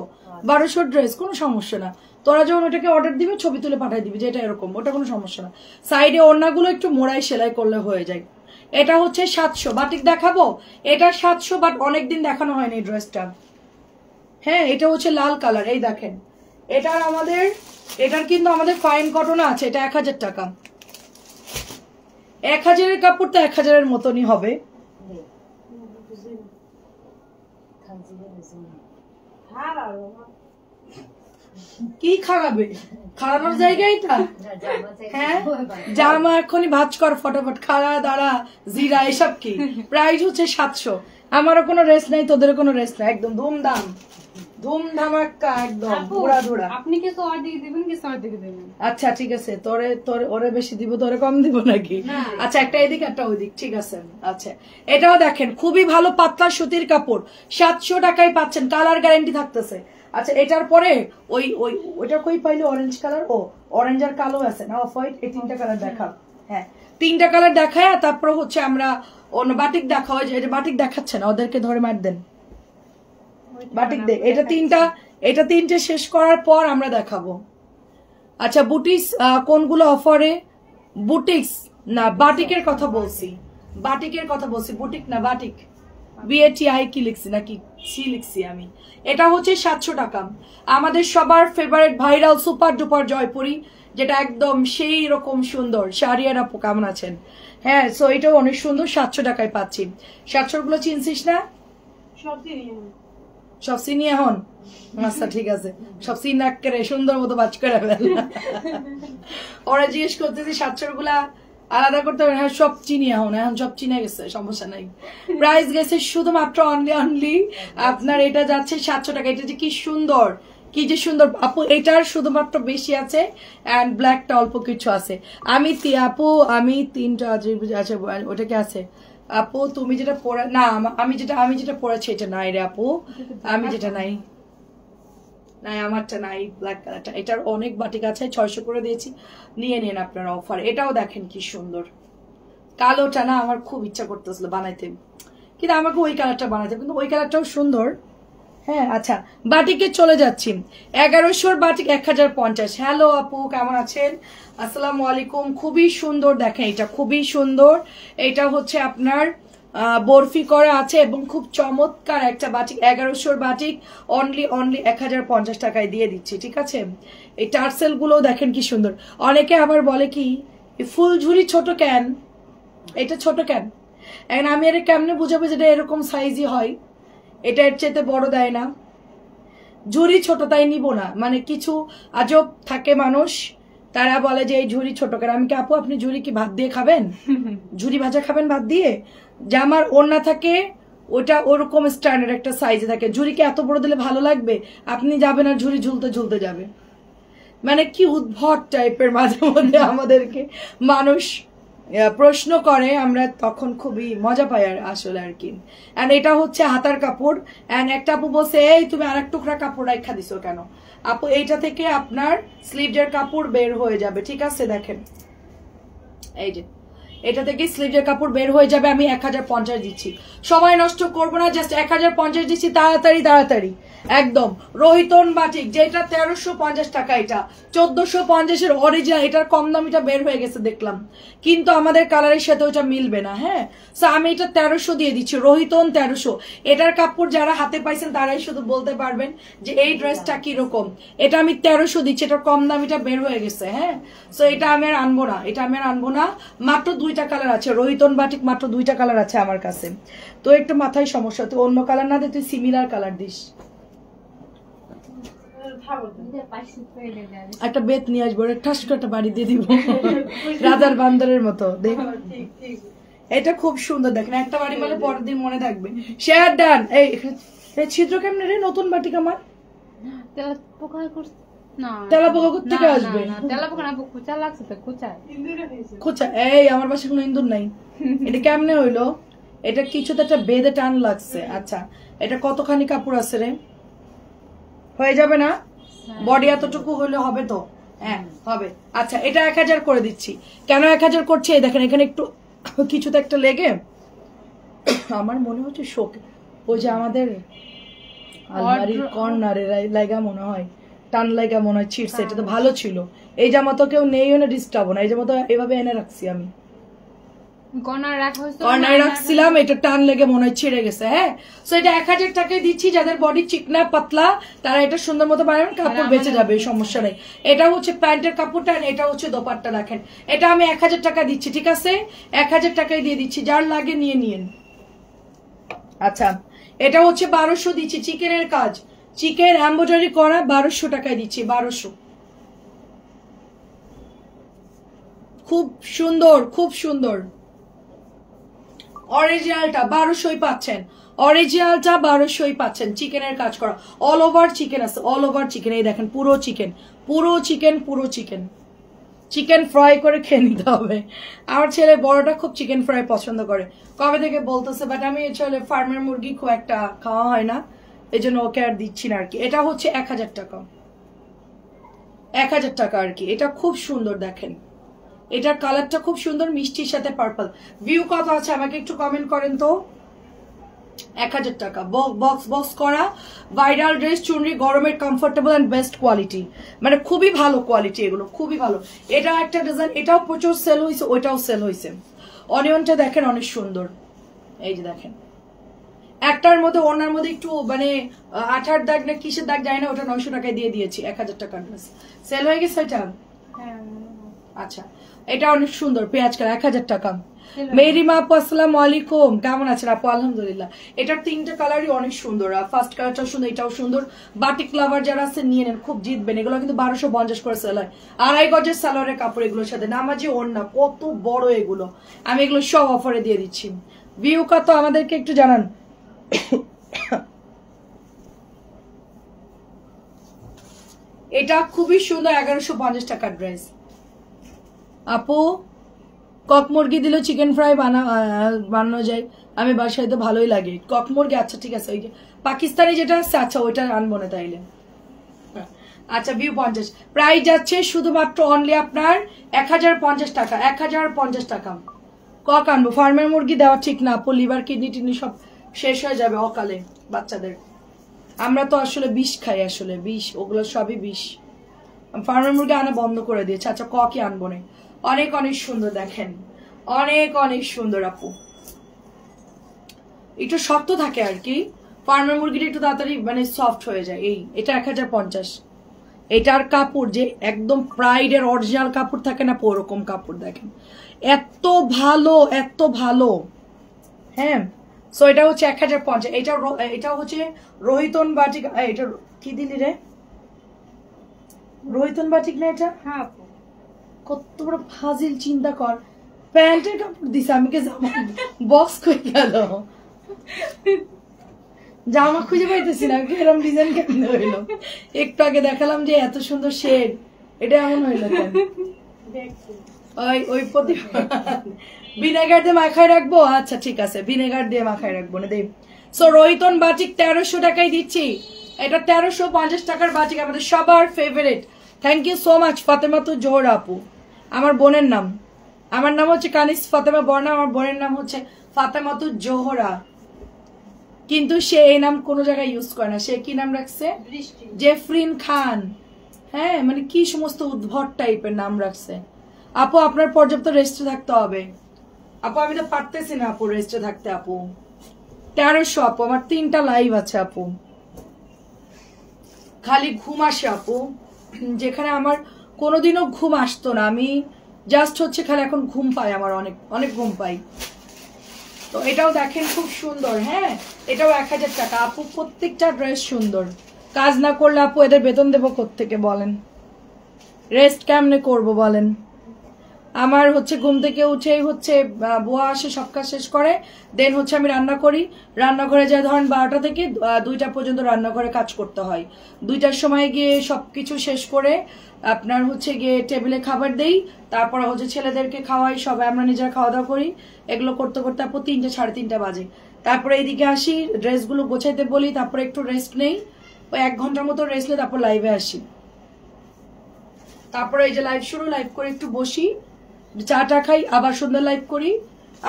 1200 ড্রেস, কোনো সমস্যা না। তোরা যখন ওটাকে অর্ডার দিবি ছবি তুলে পাঠিয়ে দিবি যেটা এরকম, ওটা কোনো সমস্যা না। সাইডে ওড়নাগুলো একটু মোড়াই সেলাই করলে হয়ে যায়। এটা হচ্ছে 700, বাটিক দেখাবো, এটা 700, বাট অনেকদিন দেখানো হয়নি এই ড্রেসটা। হ্যাঁ এটা হচ্ছে লাল কালার, এই দেখেন, এটার কিন্তু আমাদের ফাইন কটন আছে, এটা 1000 টাকা। 1000-এর কাপড় তো 1000-এর মতনই হবে। কি খারাপে খারানোর জায়গা এটা? হ্যাঁ জামা এখনই ভাঁজ কর ফটাফট, খাড়া দাঁড়া জিরা এসব কি? প্রাইস হচ্ছে 700। আমারও কোনো রেস্ট নাই, তোদেরও কোনো রেস্ট নাই, একদম ধুমধামাক্কা একদম পুরা ধুরা। আপনি কি সবার দিকে দিবেন কি সবার দিকে দিবেন? আচ্ছা ঠিক আছে, ওরে বেশি দিব, তোরে কম দিব নাকি? আচ্ছা একটা এদিক একটা ওইদিক, ঠিক আছে। আচ্ছা এটাও দেখেন, খুবই ভালো পাতলা সুতির কাপড়, 700 টাকায় পাচ্ছেন, কালার গ্যারান্টি থাকতেছে। আচ্ছা এটার পরে ওইটা কই পাইলে অরেঞ্জ কালার, ও অরেঞ্জ আর কালো আছে না, অফ হোয়াইট, এই 3টা কালার দেখা। হ্যাঁ 3টা কালার দেখায়, তারপর হচ্ছে আমরা অন্য বাটিক দেখা হয়, যে বাটিক দেখাচ্ছে না, ওদেরকে ধরে মার দেন, বাটিক দে। এটা 3টে শেষ করার পর আমরা দেখাবো। আচ্ছা বুটিক্স কোনগুলো অফারে? বুটিক্স না বাটিকের কথা বলছি, বুটিক না বাটিক, BATI কি লিখছি নাকি সি লিখছি আমি। এটা হচ্ছে 700 টাকা, আমাদের সবার favourite viral super duper Jaipuri, যেটা একদম সেই রকম সুন্দর। শাহরিয়ার আপু কেমন আছেন? হ্যাঁ সো এটাও অনেক সুন্দর, 700 টাকায় পাচ্ছি। 700 গুলো চিনছিস না? সব চিনি এখন? আচ্ছা ঠিক আছে, সব চিন না করে সুন্দর মতো বাজ করে ফেলা। ওরা জিজ্ঞেস করতেছি 700 গুলা আলাদা করতে হবে, হ্যাঁ সব চিনি এখন সব চিনে গেছে, সমস্যা নাই। প্রাইস গেছে শুধুমাত্র অনলি আপনার এটা যাচ্ছে 700 টাকা। এটা যে কি সুন্দর, কি যে সুন্দর আপু, এটার শুধুমাত্র বেশি আছে এন্ড ব্ল্যাকটা অল্প কিছু আছে। আমি 3টা আছে, ওটাকে আছে আপু তুমি যেটা পরে না, আমি যেটা পরেছি এটা নাই রে আপু, আমি যেটা নাই আমারটা নাই ব্ল্যাক কালারটা। এটার অনেক বাটিক আছে, 600 করে দিয়েছি, নিয়ে নিন আপনার অফার। এটাও দেখেন কি সুন্দর, কালোটা না আমার খুব ইচ্ছা করতেছিল বানাইতে, কিন্তু আমাকে ওই কালারটা বানাইতে, কিন্তু ওই কালারটাও সুন্দর। হ্যাঁ আচ্ছা বাটিকে চলে যাচ্ছি, 1100 বাটিক 1050। হ্যালো আপু কেমন আছেন? আসসালামু আলাইকুম। খুবই সুন্দর দেখেন, এটা খুবই সুন্দর। এটা হচ্ছে আপনার বরফি করা আছে এবং খুব চমৎকার একটা বাটিক, 1100 বাটিক অনলি 1050 টাকায় দিয়ে দিচ্ছি, ঠিক আছে। এই টার্সেল গুলো দেখেন কি সুন্দর। অনেকে আবার বলে কি ফুলঝুরি ছোট কেন, এটা ছোট কেন, এখন আমি এটা কেমনে বুঝাবো যেটা এরকম সাইজই হয়, এটা এর চেয়ে বড় দেয় না, ঝুড়ি ছোট তাই নিব না। মানে কিছু আজব থাকে মানুষ, তারা বলে যে এই ঝুড়ি ছোট কেন। আমি কি আপু আপনি ঝুড়ি কি ভাত দিয়ে খাবেন? ঝুড়ি ভাজা খাবেন ভাত দিয়ে? জামার ওড়না থাকে ওটা ওরকম স্ট্যান্ডার্ড একটা সাইজে থাকে, ঝুড়িকে এত বড় দিলে ভালো লাগবে? আপনি যাবেন আর ঝুড়ি ঝুলতে ঝুলতে যাবে। মানে কি উদ্ভট টাইপের মাঝে মধ্যে আমাদেরকে মানুষ প্রশ্ন করে, আমরা তখন খুবই মজা পাই আর আসলে আর কি। এন্ড এটা হচ্ছে হাতার কাপড়। এন্ড একটা আপু বলছে এই তুমি আর এক টুকরা কাপড় রাখা দিছো কেন? আপু এইটা থেকে আপনার স্লিভের কাপড় বের হয়ে যাবে, ঠিক আছে। দেখেন এই যে এটা থেকে স্লিভের কাপড় বের হয়ে যাবে। আমি 1050 দিচ্ছি, সময় নষ্ট করবো না, জাস্ট 1050 দিচ্ছি, তাড়াতাড়ি তাড়াতাড়ি একদম। রোহিতন বাটিক, যেটা 1350 টাকা, এটা 1450-এর অরিজিনাল। এটার কম দামিটা বের হয়ে গেছে দেখলাম, কিন্তু আমাদের কালারের সাথে ওটা মিলবে না। হ্যাঁ, সো আমি এটা 1300 দিয়ে দিচ্ছি, রোহিতন 1300। এটার কাপড় যারা হাতে পাইছেন তারাই শুধু বলতে পারবেন যে এই ড্রেসটা কিরকম। এটা আমি 1300 দিচ্ছি, এটার কম দামিটা বের হয়ে গেছে। হ্যাঁ, সো এটা আমি আর আনবো না, এটা আমি আর আনবো না। মাত্র 2টা কালার আছে, রোহিতন বাটিক মাত্র 2টা কালার আছে আমার কাছে। তো একটু মাথায় সমস্যা, তুই অন্য কালার না দে, তুই সিমিলার কালার দিস। একটা বেত নিয়ে আসবো, ঠাস করে একটা বাড়ি দিয়ে দিব রাজার বান্দরের মতো। দেখ, এটা খুব সুন্দর, দেখেন একটা বাড়ি মানে পরের দিন মনে থাকবে। Share done. এই ছিদ্র কেমনে রে নতুন বাটিক আমার? তেলা পোকা কোথেকে আসবে? খোঁচা, এই আমার বাসায় কোনো ইন্দুর নাই। এটা কেমনে হইলো? এটা কিছুতে একটা বেঁধে টান লাগছে। আচ্ছা, এটা কতখানি কাপড় আছে রে? হয়ে যাবে না? বডি এতটুকু হলে হবে তো? হ্যাঁ হবে। আচ্ছা, এটা 1000 করে দিচ্ছি। কেন 1000 করছি? এই দেখেন এখানে একটু কিছুতে একটা লেগে আমার মনে হচ্ছে শোক, ওই যে আমাদের আলমারির কর্নারে লাগা মনে হয়, টান লাগা মনে হয় ছিটছে। এটা তো ভালো ছিল, এই জামা তো কেউ নেই না, ডিস্টার্ব না। এই জামা তো এভাবে এনে রাখছি আমি, কর্নারে রাখছিলাম, এটা টান লেগে মনে হয় ছিঁড়ে গেছে। হ্যাঁ, সো এটা 1000 টাকায় দিচ্ছি। যাদের বডি চিকনা পাতলা তারা এটা সুন্দর মতো বানাবেন, কাপড় বেঁচে যাবে, সমস্যা নেই। এটা হচ্ছে প্যান্টের কাপড়টা, এটা হচ্ছে দোপাট্টা। দেখেন এটা আমি 1000 টাকা দিচ্ছি, ঠিক আছে? 1000 টাকায় দিয়ে দিচ্ছি, যার লাগে নিয়ে নিন। আচ্ছা, এটা হচ্ছে 1200 দিচ্ছি, চিকেনের কাজ, চিকেন এমব্রয়ডারি করা, 1200 টাকায় দিচ্ছি। 1200, খুব সুন্দর, খুব সুন্দর। অরিজিনালটা 1200 পাচ্ছেন, অরিজিনালটা 1200 পাচ্ছেন। চিকেনের কাজ করা, অল ওভার চিকেন আছে, অল ওভার চিকেন। এই দেখেন পুরো চিকেন, পুরো চিকেন, পুরো চিকেন। চিকেন ফ্রাই করে খেয়ে নিতে হবে। আমার ছেলে বড়টা খুব চিকেন ফ্রাই পছন্দ করে, কবে থেকে বলতেছে, বাট আমি ছেলে ফার্মের মুরগি খুব একটা খাওয়া হয় না, এই জন্য ওকে আর দিচ্ছি না আর কি। এটা হচ্ছে 1000 টাকা, 1000 টাকা আর কি। এটা খুব সুন্দর, দেখেন এটার কালারটা খুব সুন্দর, মিষ্টির সাথে পার্পল। ভিউ কত আছে আমাকে একটু কমেন্ট করেন তো। 1000 টাকা, বক্স বক্স করা ভাইরাল ড্রেস, চুনরি, গরমের কমফোর্টেবল এন্ড বেস্ট কোয়ালিটি, মানে খুবই ভালো কোয়ালিটি, এগুলো খুবই ভালো। এটা একটা ডিজাইন, এটাও প্রচুর সেল হয়েছে, ওইটাও সেল হয়েছে। অনিয়নটা দেখেন অনেক সুন্দর, এই যে দেখেন একটার মধ্যে ওনার মধ্যে একটু মানে আঠার দাগ না কিসের দাগ যায় না, ওটা 900 টাকায় দিয়ে দিয়েছি। 1000 টাকার ড্রেস সেল হয়ে গেছে এটা। আচ্ছা, এটা অনেক সুন্দর, পেঁয়াজ কালার, 1000 টাকা। মেরিমা আপু আসসালামু আলাইকুম, কেমন আছেন আপু? আলহামদুলিল্লাহ। এটার 3টা কালারই অনেক সুন্দর, ফার্স্ট কালারটাও সুন্দর, এটাও সুন্দর। বাটিক লাভার যারা আছে নিয়ে নেন, খুব জিতবেন। এগুলো কিন্তু 1250 করে সেল হয়, 2.5 গজের সালোয়ারের কাপড়, এগুলোর সাথে নামাজি ওড়না, কত বড় এগুলো। আমি এগুলো সব অফারে দিয়ে দিচ্ছি। ভিউ কত আমাদেরকে একটু জানান। এটা খুবই সুন্দর, 1150 টাকার ড্রেস। আপু কক মুরগি দিলেও চিকেন ফ্রাই বানানো যায়, আমি বাসায় তো ভালোই লাগে কক মুরগি। আচ্ছা ঠিক আছে, ওই যে পাকিস্তানি যেটা আছে, আচ্ছা ওইটা আনবো না তাইলে। আচ্ছা, ভিউ 50 প্রাইস যাচ্ছে শুধুমাত্র অনলি আপনার 1050 টাকা, 1050 টাকা। কক আনবো, ফার্মের মুরগি দেওয়া ঠিক না আপু, লিভার কিডনি টিডনি সব শেষ হয়ে যাবে অকালে বাচ্চাদের। আমরা তো আসলে বিষ খাই, আসলে বিষ, ওগুলো সবই বিষ। ফার্মের মুরগি আনা বন্ধ করে দিয়েছে। আচ্ছা, ককই আনবো না। অনেক অনেক সুন্দর, দেখেন অনেক অনেক সুন্দর আপু, একটু শক্ত থাকে আর কি। ফার্মের মুরগিটা একটু তাড়াতাড়ি মানে সফট হয়ে যায়। এই এটা 1050। এটার কাপড় যে একদম প্রাইডের অরিজিনাল কাপড় থাকে না, ওরকম কাপড় দেখেন, এত ভালো, এত ভালো। হ্যাঁ, সো এটা হচ্ছে 1050। এটা হচ্ছে রোহিতন বাটিক। এটা কি দিলি রে? রোহিতন বাটিক না এটা? হ্যাঁ, কত বড় ফাজিল, চিন্তা কর, প্যান্টের কাপড় দিছে, আমি কে জামা বক্স কই গেল, জামা খুঁজে পাইতেছি না, এরকম ডিজাইন কেমন হইলো? একটু আগে দেখালাম যে এত সুন্দর শেড, এটা এমন হইলো কেন? ওই ভিনেগার দিয়ে মাখায় রাখবো। আচ্ছা ঠিক আছে, ভিনেগার দিয়ে মাখায় রাখবো না দেব। সো রোহিতন বাটিক 1300 টাকায় দিচ্ছি। এটা 1350 টাকার বাটিক, আমাদের সবার favourite. Thank you so much Fatematu Johor আপু, আমার বোনের নাম। আমার নাম হচ্ছে কানিস ফাতেমা বর্ণা, আমার বোনের নাম হচ্ছে ফাতেমাতুজ জোহরা, কিন্তু সে এই নাম কোনো জায়গায় ইউজ করে না। সে কি নাম রাখছে? জেফরিন খান। হ্যাঁ, মানে কি সমস্ত উদ্ভট টাইপের নাম রাখছে। আপু আপনার পর্যাপ্ত রেস্টে থাকতে হবে। আপু আমি তো পারতেছি না আপু রেস্টে থাকতে। আপু 1300 আপু, আমার 3টা লাইভ আছে আপু। খালি ঘুম আসে আপু, যেখানে আমার কোনোদিনও ঘুম আসতো না। আমি জাস্ট হচ্ছে খালি এখন ঘুম পাই, আমার অনেক অনেক ঘুম পাই। তো এটাও দেখেন খুব সুন্দর। হ্যাঁ, এটাও 1000 টাকা আপু। প্রত্যেকটা ড্রেস সুন্দর। কাজ না করলে আপু এদের বেতন দেবো কোত্থেকে বলেন? রেস্ট কেমনে করব বলেন? আমার হচ্ছে ঘুম থেকে উঠেই হচ্ছে বুয়া আসে, সব কাজ শেষ করে, দেন হচ্ছে আমি রান্না করি। রান্নাঘরে যাই ধরেন 12টা থেকে 2টা পর্যন্ত রান্নাঘরে কাজ করতে হয়। 2টার সময় গিয়ে সবকিছু শেষ করে আপনার হচ্ছে গিয়ে টেবিলে খাবার দেই, তারপর হচ্ছে ছেলেদেরকে খাওয়াই, সবাই আমরা নিজেরা খাওয়া দাওয়া করি। এগুলো করতে করতে আপু 3টে 3:30 বাজে। তারপরে এইদিকে আসি, ড্রেসগুলো গোছাইতে বলি, তারপরে একটু রেস্ট নেই, ওই 1 ঘন্টার মতো রেস্ট নিয়ে তারপর লাইভে আসি। তারপরে এই যে লাইভ শুরু, লাইভ করে একটু বসি, চাটা খাই, আবার সন্ধ্যা লাইভ করি,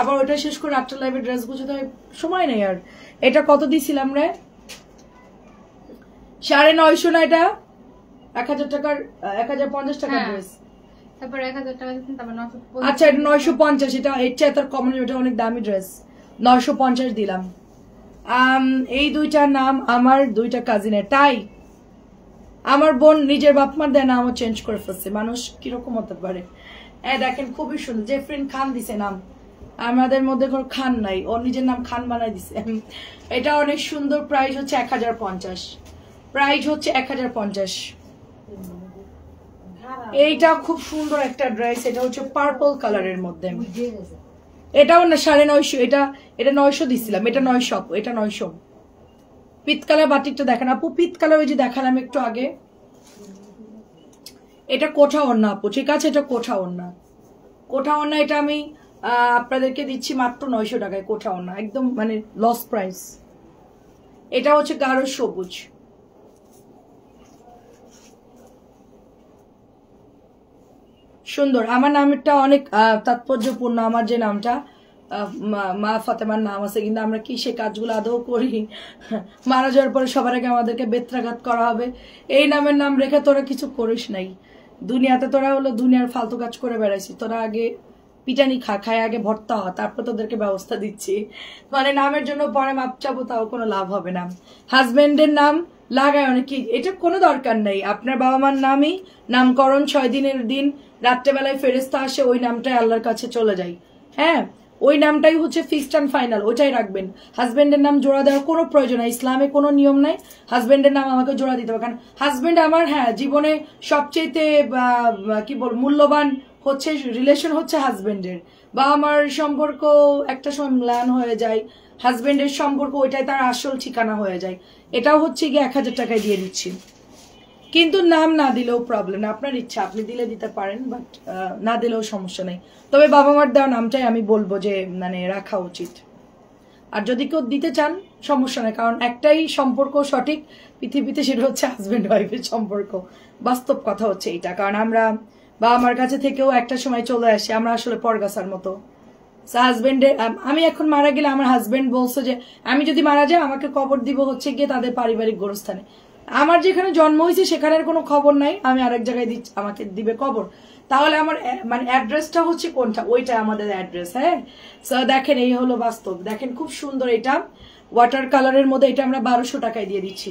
আবার ওটা শেষ করে রাত্রে লাইভে ড্রেস গুছাতে হয়, সময় নেই আর। এটা কত দিছিলাম রে? 950 না, এটা 1000 টাকার 1050 টাকার ড্রেস। তারপর 1000 টাকা দিতেন, তারপর 950। আচ্ছা, এটা 950। এটা এর চেয়ে তার কমন, এটা অনেক দামি ড্রেস। 950 দিলাম। এই 2টার নাম আমার 2টা কাজিনের। তাই আমার বোন নিজের বাপ মার দেয় নামও চেঞ্জ করে ফেলছে। মানুষ কিরকম হতে পারে? দেখেন খুবই সুন্দর। জেফরিন খান দিছে নাম, আমাদের মধ্যে কোনো খান নাই, ওর নিজের নাম খান বানাই দিছে। এটা অনেক সুন্দর। প্রাইস হচ্ছে 1050। প্রাইস হচ্ছে 1050। এইটা খুব সুন্দর একটা ড্রেস। এটা হচ্ছে পার্পল কালারের মধ্যে। এটাও না 950। এটা 900 দিছিলাম। এটা 900 আপু, এটা 900। পিত কালার বাটিকটা দেখেন আপু, পিত কালার ওই যে দেখালাম একটু আগে। এটা কোঠা ওড়না আপু, ঠিক আছে? এটা কোঠা ওড়না। কোঠা ওড়না এটা আমি আপনাদেরকে দিচ্ছি মাত্র 900 টাকায়। কোঠা ওড়না একদম মানে লস প্রাইস। এটা হচ্ছে গাঢ় সবুজ। সুন্দর। আমার নামটা অনেক তাৎপর্যপূর্ণ। আমার যে নামটা মা ফাতেমার নাম আছে, কিন্তু আমরা কি সে কাজগুলো আদৌ করি? মারা যাওয়ার পরে সবার আগে আমাদেরকে বেত্রাঘাত করা হবে। এই নামের নাম রেখে তোরা কিছু করিস নাই দুনিয়াতে। তোরা হলো দুনিয়ার ফালতু কাজ করে বেড়াইছি। তোরা আগে পিটানি খায় আগে ভর্তা হ, তারপর তোদেরকে ব্যবস্থা দিচ্ছি। মানে নামের জন্য পরে মাপ চাবো, তাও কোনো লাভ হবে না। হাজবেন্ডের নাম লাগায় অনেকে, এটা কোনো দরকার নেই। আপনার বাবা মার নামই নামকরণ 6 দিনের দিন রাত্রেবেলায় ফেরেস্তা আসে, ওই নামটাই আল্লাহর কাছে চলে যায়। হ্যাঁ, ওই নামটাই হচ্ছে ফিক্সড অ্যান্ড ফাইনাল, ওইটাই রাখবেন। হাজবেন্ডের নাম জোড়া দেওয়ার কোনো প্রয়োজন নাই, ইসলামে কোনো নিয়ম নাই হাজবেন্ডের নাম আমাকে জোড়া দিতে হবে। কারণ হাজবেন্ড আমার, হ্যাঁ, জীবনে সবচেয়ে কি বল মূল্যবান হচ্ছে রিলেশন হচ্ছে হাজবেন্ডের। বা আমার সম্পর্ক একটা সময় ম্লান হয়ে যায়, হাজবেন্ডের সম্পর্ক ওইটাই তার আসল ঠিকানা হয়ে যায়। এটাও হচ্ছে গিয়ে 1000 টাকায় দিয়ে দিচ্ছি। কিন্তু নাম না দিলেও প্রবলেম না, আপনার ইচ্ছা, আপনি দিলে দিতে পারেন, বাট না দিলেও সমস্যা নেই। তবে বাবা মার দেওয়া নামটাই আমি বলবো যে মানে রাখা উচিত। আর যদি কেউ দিতে চান সমস্যা নেই, কারণ একটাই সম্পর্ক সঠিক পৃথিবীতে, সেটা হচ্ছে হাজবেন্ড ওয়াইফের সম্পর্ক। বাস্তব কথা হচ্ছে এইটা। কারণ আমরা বাবা মার কাছে থেকেও একটা সময় চলে আসি, আমরা আসলে পরগাছার মতো। হাজবেন্ডের, আমি এখন মারা গেলে আমার হাজবেন্ড বলছে যে আমি যদি মারা যাই আমাকে কবর দিব হচ্ছে গিয়ে তাদের পারিবারিক গোরস্থানে। আমার যেখানে জন্ম হয়েছে সেখানের কোনো খবর নাই, আমি আরেক জায়গায় দিচ্ছি, আমাকে দিবে কবর। তাহলে আমার মানে অ্যাড্রেসটা হচ্ছে কোনটা, ওইটা আমাদের অ্যাড্রেস। হ্যাঁ, সো দেখেন এই হলো বাস্তব। দেখেন খুব সুন্দর। এটা ওয়াটার কালারের মধ্যে, এটা আমরা 1200 টাকায় দিয়ে দিচ্ছি।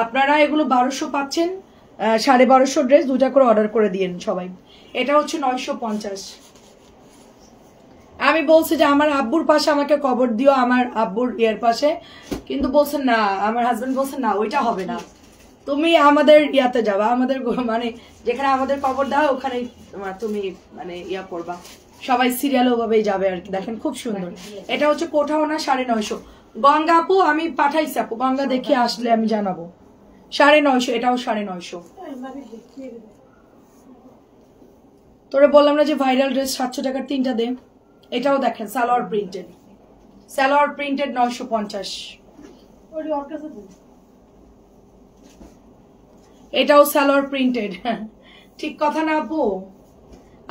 আপনারা এগুলো 1200 পাচ্ছেন। 1250 ড্রেস 2টা করে অর্ডার করে দিয়েন সবাই। এটা হচ্ছে 950। আমি বলছি যে আমার আব্বুর পাশে আমাকে কবর দিও, আমার আব্বুর ইয়ের পাশে, কিন্তু বলছেন না, আমার হাজবেন্ড বলছেন না, ওইটা হবে না, তুমি আমাদের ইয়াতে যাবা, আমাদের মানে যেখানে আমাদের কবর দেওয়া ওখানেই তুমি মানে ইয়া করবা, সবাই সিরিয়াল ওভাবেই যাবে আর কি। দেখেন খুব সুন্দর। এটা হচ্ছে কোঠাও না 950। গঙ্গা আপু আমি পাঠাইছি আপু, গঙ্গা দেখে আসলে আমি জানাবো। 950, এটাও 950। তোরা বললাম না যে ভাইরাল ড্রেস 700 টাকার 3টা দে। এটাও দেখেন সালোয়ার প্রিন্টেড, সালোয়ার প্রিন্টেড 950। এটাও সালোয়ার প্রিন্টেড। ঠিক কথা না আপু?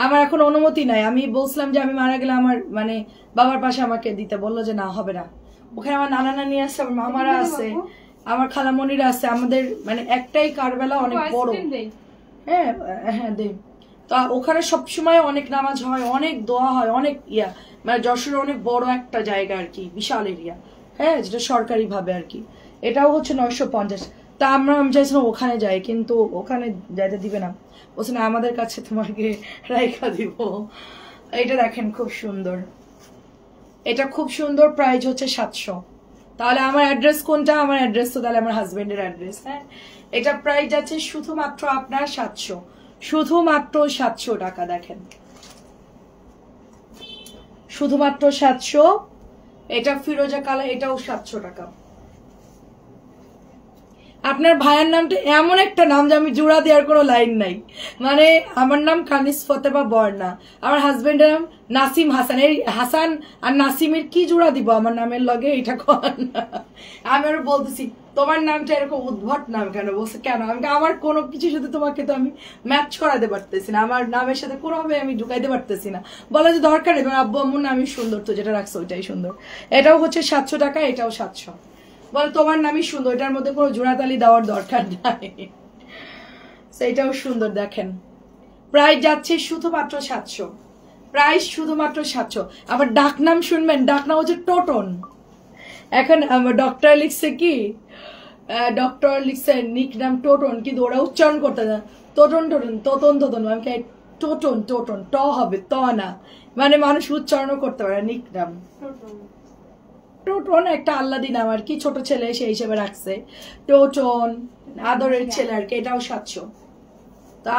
আমার এখন অনুমতি নাই। আমি বলছিলাম যে আমি মারা গেলে আমার মানে বাবার পাশে আমাকে দিতে, বললো যে না হবে না। ওখানে আমার নানা নানি আছে, আমার মামারা আছে, আমার খালামণিরা আছে, আমাদের মানে একটাই কারবেলা অনেক বড়। হ্যাঁ হ্যাঁ দে। তো ওখানে সবসময় অনেক নামাজ হয়, অনেক দোয়া হয়, অনেক মানে যশোরে অনেক বড় একটা জায়গা আর কি, বিশাল এরিয়া। হ্যাঁ, যেটা সরকারি ভাবে আর কি। এটাও হচ্ছে 950। তা আমি চাইছিলাম ওখানে যাই, কিন্তু ওখানে যাইতে দিবে না, বলছে না আমাদের কাছে তোমাকে রাইখা দিব। এটা দেখেন খুব সুন্দর, এটা খুব সুন্দর, প্রাইস হচ্ছে 700। তাহলে আমার অ্যাড্রেস কোনটা? আমার অ্যাড্রেস তো তাহলে আমার হাজবেন্ডের অ্যাড্রেস। হ্যাঁ, এটা প্রাইস যাচ্ছে শুধুমাত্র আপনার 700, শুধুমাত্র 700 টাকা। দেখেন শুধুমাত্র 700। এটা ফিরোজা কালার, এটাও 700 টাকা। আপনার ভাইয়ের নামটা এমন একটা নাম যে আমি জোড়া দেওয়ার কোনো লাইন নাই। মানে আমার নাম কানিস ফতেমা বর্ণা, আমার হাজবেন্ডের নাম নাসিম হাসান। এই হাসান আর নাসিমের কি জোড়া দিব আমার নামের লগে? এটা কর না। আমি আরো বলতেছি তোমার নামটা এরকম উদ্ভট নাম কেন? বলছে কেন? আমি আমার কোনো কিছুর সাথে তোমাকে তো আমি ম্যাচ করাতে পারতেছি না, আমার নামের সাথে কোনোভাবে আমি ঢুকাইতে পারতেছি না। বলে যে দরকার নেই, তোমার আব্বু আম্মুর নামই সুন্দর, তো যেটা রাখছো ওইটাই সুন্দর। এটাও হচ্ছে 700 টাকা, এটাও 700। বলে তোমার নামই সুন্দর, এটার মধ্যে কোনো জোড়াতালি দেওয়ার দরকার নাই। সেইটাও সুন্দর। দেখেন প্রাইস যাচ্ছে শুধুমাত্র 700, প্রাইস শুধুমাত্র 700। আবার ডাক নাম শুনবেন, ডাক নাম হচ্ছে টোটন। এখন ডক্টর লিখছে কি, ডক্টর লিখছে নিক নাম টোটন, কিন্তু ওরা উচ্চারণ করতে না, টোটন টোটন তোতন তোতন। আমি টোটন টোটন, ট হবে, ত না, মানে মানুষ উচ্চারণও করতে পারে নিক নাম। টোটন একটা আল্লাদি নাম আর কি, ছোট ছেলে সেই হিসেবে রাখছে টোটন, আদরের ছেলে আর কি। এটাও 700। তো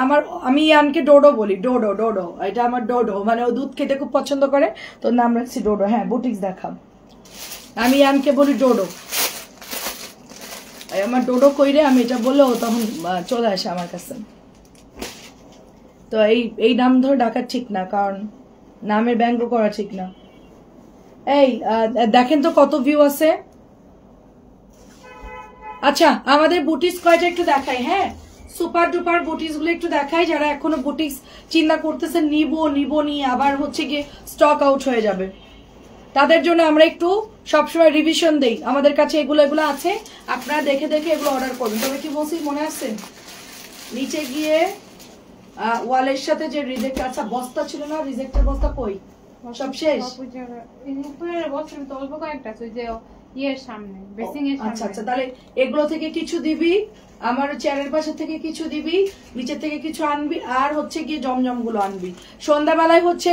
আমি ইয়ানকে ডোডো বলি, ডোডো ডোডো, এটা আমার ডোডো, মানে ও দুধ খেতে খুব পছন্দ করে, তো নাম রাখছি ডোডো। হ্যাঁ বুটিক্স দেখাম, আমি ইয়ানকে বলি ডোডো। আমার ডোডো কইরে আমি এটা বললে ও তখন চলে আসে আমার কাছে। তো এই নাম ধরে ডাকা ঠিক না, কারণ নামের ব্যঙ্গ করা ঠিক না। এই দেখেন তো কত ভিউ আছে। আচ্ছা আমাদের বুটিক্স কয়টা একটু দেখাই। হ্যাঁ, সুপার ডুপার বুটিক্স গুলো একটু দেখাই, যারা এখনো বুটিক্স চিন্তা করতেছেন নিব নিয়ে আবার হচ্ছে গিয়ে স্টক আউট হয়ে যাবে, তাদের জন্য আমরা একটু সবসময় রিভিশন দেই। আমাদের কাছে এগুলো আছে, আপনারা দেখে দেখে এগুলো অর্ডার করবেন। তবে কি বলছি মনে আছে, নিচে গিয়ে ওয়ালের সাথে যে রিজেক্ট, আচ্ছা বস্তা ছিল না, রিজেক্টের বস্তা কই? সব শেষ। আচ্ছা আচ্ছা, তাহলে এগুলো থেকে কিছু দিবি, আমার চেয়ারের পাশে থেকে কিছু দিবি, নিচের থেকে কিছু আনবি, আর হচ্ছে গিয়ে জমজম গুলো আনবি। সন্ধ্যাবেলায় হচ্ছে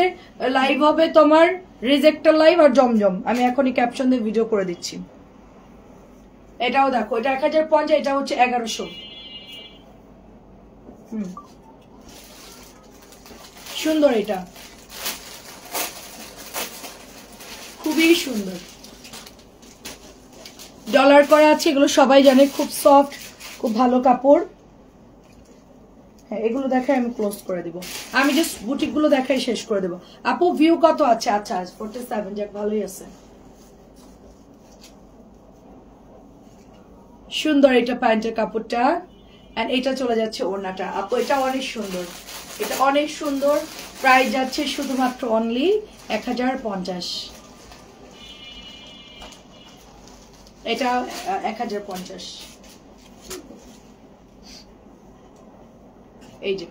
লাইভ হবে তোমার রিজেক্টার লাইভ আর জমজম, আমি এখনই ক্যাপশন দিয়ে ভিডিও করে দিচ্ছি। এটাও দেখো, এটা 1050, এটা হচ্ছে 1100। সুন্দর, এটা খুবই সুন্দর, ডলার করা আছে, এগুলো সবাই জানে, খুব সফট, খুব ভালো কাপড়। হ্যাঁ এগুলো দেখাই আমি ক্লোজ করে দিব, আমি জাস্ট বুটিক গুলো দেখাই শেষ করে দেবো। আপু ভিউ কত আছে? আচ্ছা 47, যাক ভালোই আছে। সুন্দর এটা প্যান্টের কাপড়টা, এন্ড এটা চলে যাচ্ছে ওড়নাটা। আপু এটা অনেক সুন্দর, এটা অনেক সুন্দর। প্রাইস যাচ্ছে শুধুমাত্র অনলি 1050। এটা 1050। এই যে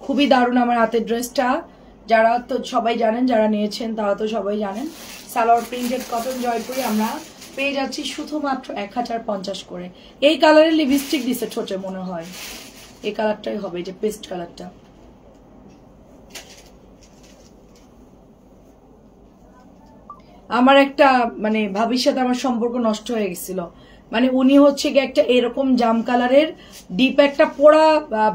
খুবই দারুণ আমার হাতের ড্রেসটা, যারা তো সবাই জানেন, যারা নিয়েছেন তারা তো সবাই জানেন। সালোয়ার প্রিন্টেড কটন জয়পুরি আমরা পেয়ে যাচ্ছি শুধুমাত্র 1050 করে। এই কালারের লিপস্টিক দিছে ঠোঁটে মনে হয়, এই কালারটাই হবে, যে পেস্ট কালারটা। আমার একটা মানে ভাবির সাথে আমার সম্পর্ক নষ্ট হয়ে গেছিল, মানে উনি হচ্ছে গিয়ে একটা এরকম জাম কালারের ডিপ একটা পোড়া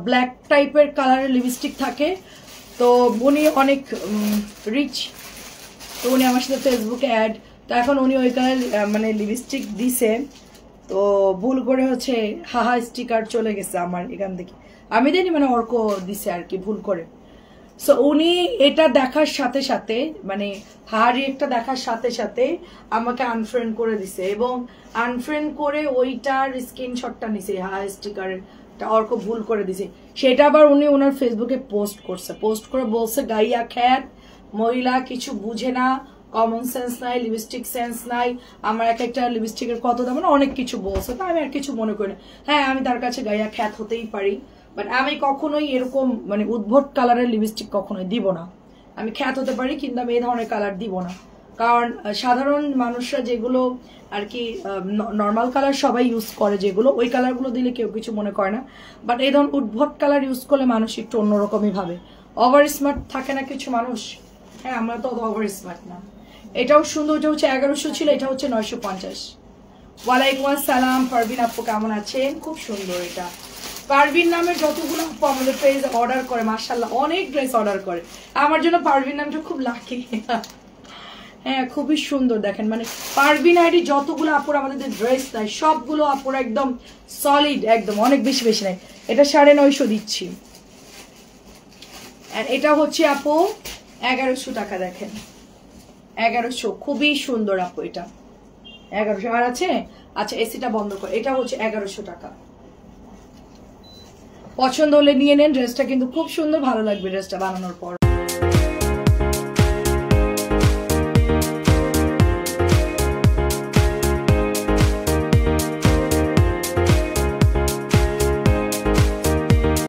ব্ল্যাক টাইপের কালারের লিপস্টিক থাকে, তো উনি অনেক রিচ, তো উনি আমার সাথে ফেসবুকে অ্যাড, তো এখন উনি ওই কালার মানে লিপস্টিক দিছে, তো ভুল করে হচ্ছে হাহা স্টিকার চলে গেছে আমার এখান থেকে, আমি জানি মানে অর্ক দিছে আর কি ভুল করে। সো উনি এটা দেখার সাথে সাথে মানে হারি একটা দেখার সাথে সাথে আমাকে আনফ্রেন্ড করে দিছে, এবং আনফ্রেন্ড করে ওইটার স্ক্রিনশটটা নিছে হাই স্টিকারের, অর্ক ভুল করে দিছে, সেটা আবার উনি ওনার ফেসবুকে পোস্ট করছে, পোস্ট করে বলছে গাইয়া খ্যাত মহিলা, কিছু বুঝে না, কমন সেন্স নাই, লিপস্টিক সেন্স নাই, আমার এক একটা লিপস্টিকের কত দাম, মানে অনেক কিছু বলছে। তো আমি আর কিছু মনে করি না। হ্যাঁ, আমি তার কাছে গাইয়া খ্যাত হতেই পারি, বাট আমি কখনোই এরকম মানে উদ্ভট কালারের লিপস্টিক কখনোই দিব না। আমি খ্যাত হতে পারি কিন্তু আমি এই ধরনের কালার দিব না, কারণ সাধারণ মানুষরা যেগুলো আর কি নর্মাল কালার সবাই ইউজ করে, যেগুলো ওই কালারগুলো দিলে কেউ কিছু মনে করে না, বাট এই ধরনের উদ্ভট কালার ইউজ করলে মানুষ একটু অন্যরকমই ভাবে। ওভার স্মার্ট থাকে না কিছু মানুষ, হ্যাঁ আমরা তো ওভার স্মার্ট না। এটাও সুন্দর, এটা হচ্ছে 1100 ছিল, এটা হচ্ছে 950। ওয়ালাইকুম আসসালাম পারভিন আপু, কেমন আছেন? খুব সুন্দর। এটা পারভিন নামের যতগুলো আপু আমাদের পেজে অর্ডার করে, মাশাআল্লাহ অনেক ড্রেস অর্ডার করে, আমার জন্য পারভিন নামটা খুব লাকি। হ্যাঁ খুবই সুন্দর দেখেন, মানে পারভিন আইডি যতগুলো আপুর আমাদের ড্রেস নাই সবগুলো আপুর একদম সলিড, একদম অনেক বেশি বেশি নাই। এটা 950 দিচ্ছি, আর এটা হচ্ছে আপু 1100 টাকা। দেখেন 1100, খুবই সুন্দর আপু, এটা 1100। আর আছে, আচ্ছা এসিটা বন্ধ করে, এটা হচ্ছে 1100 টাকা। পছন্দ হলে নিয়ে নেন, ড্রেসটা কিন্তু খুব সুন্দর, ভালো লাগবে ড্রেসটা বানানোর পর।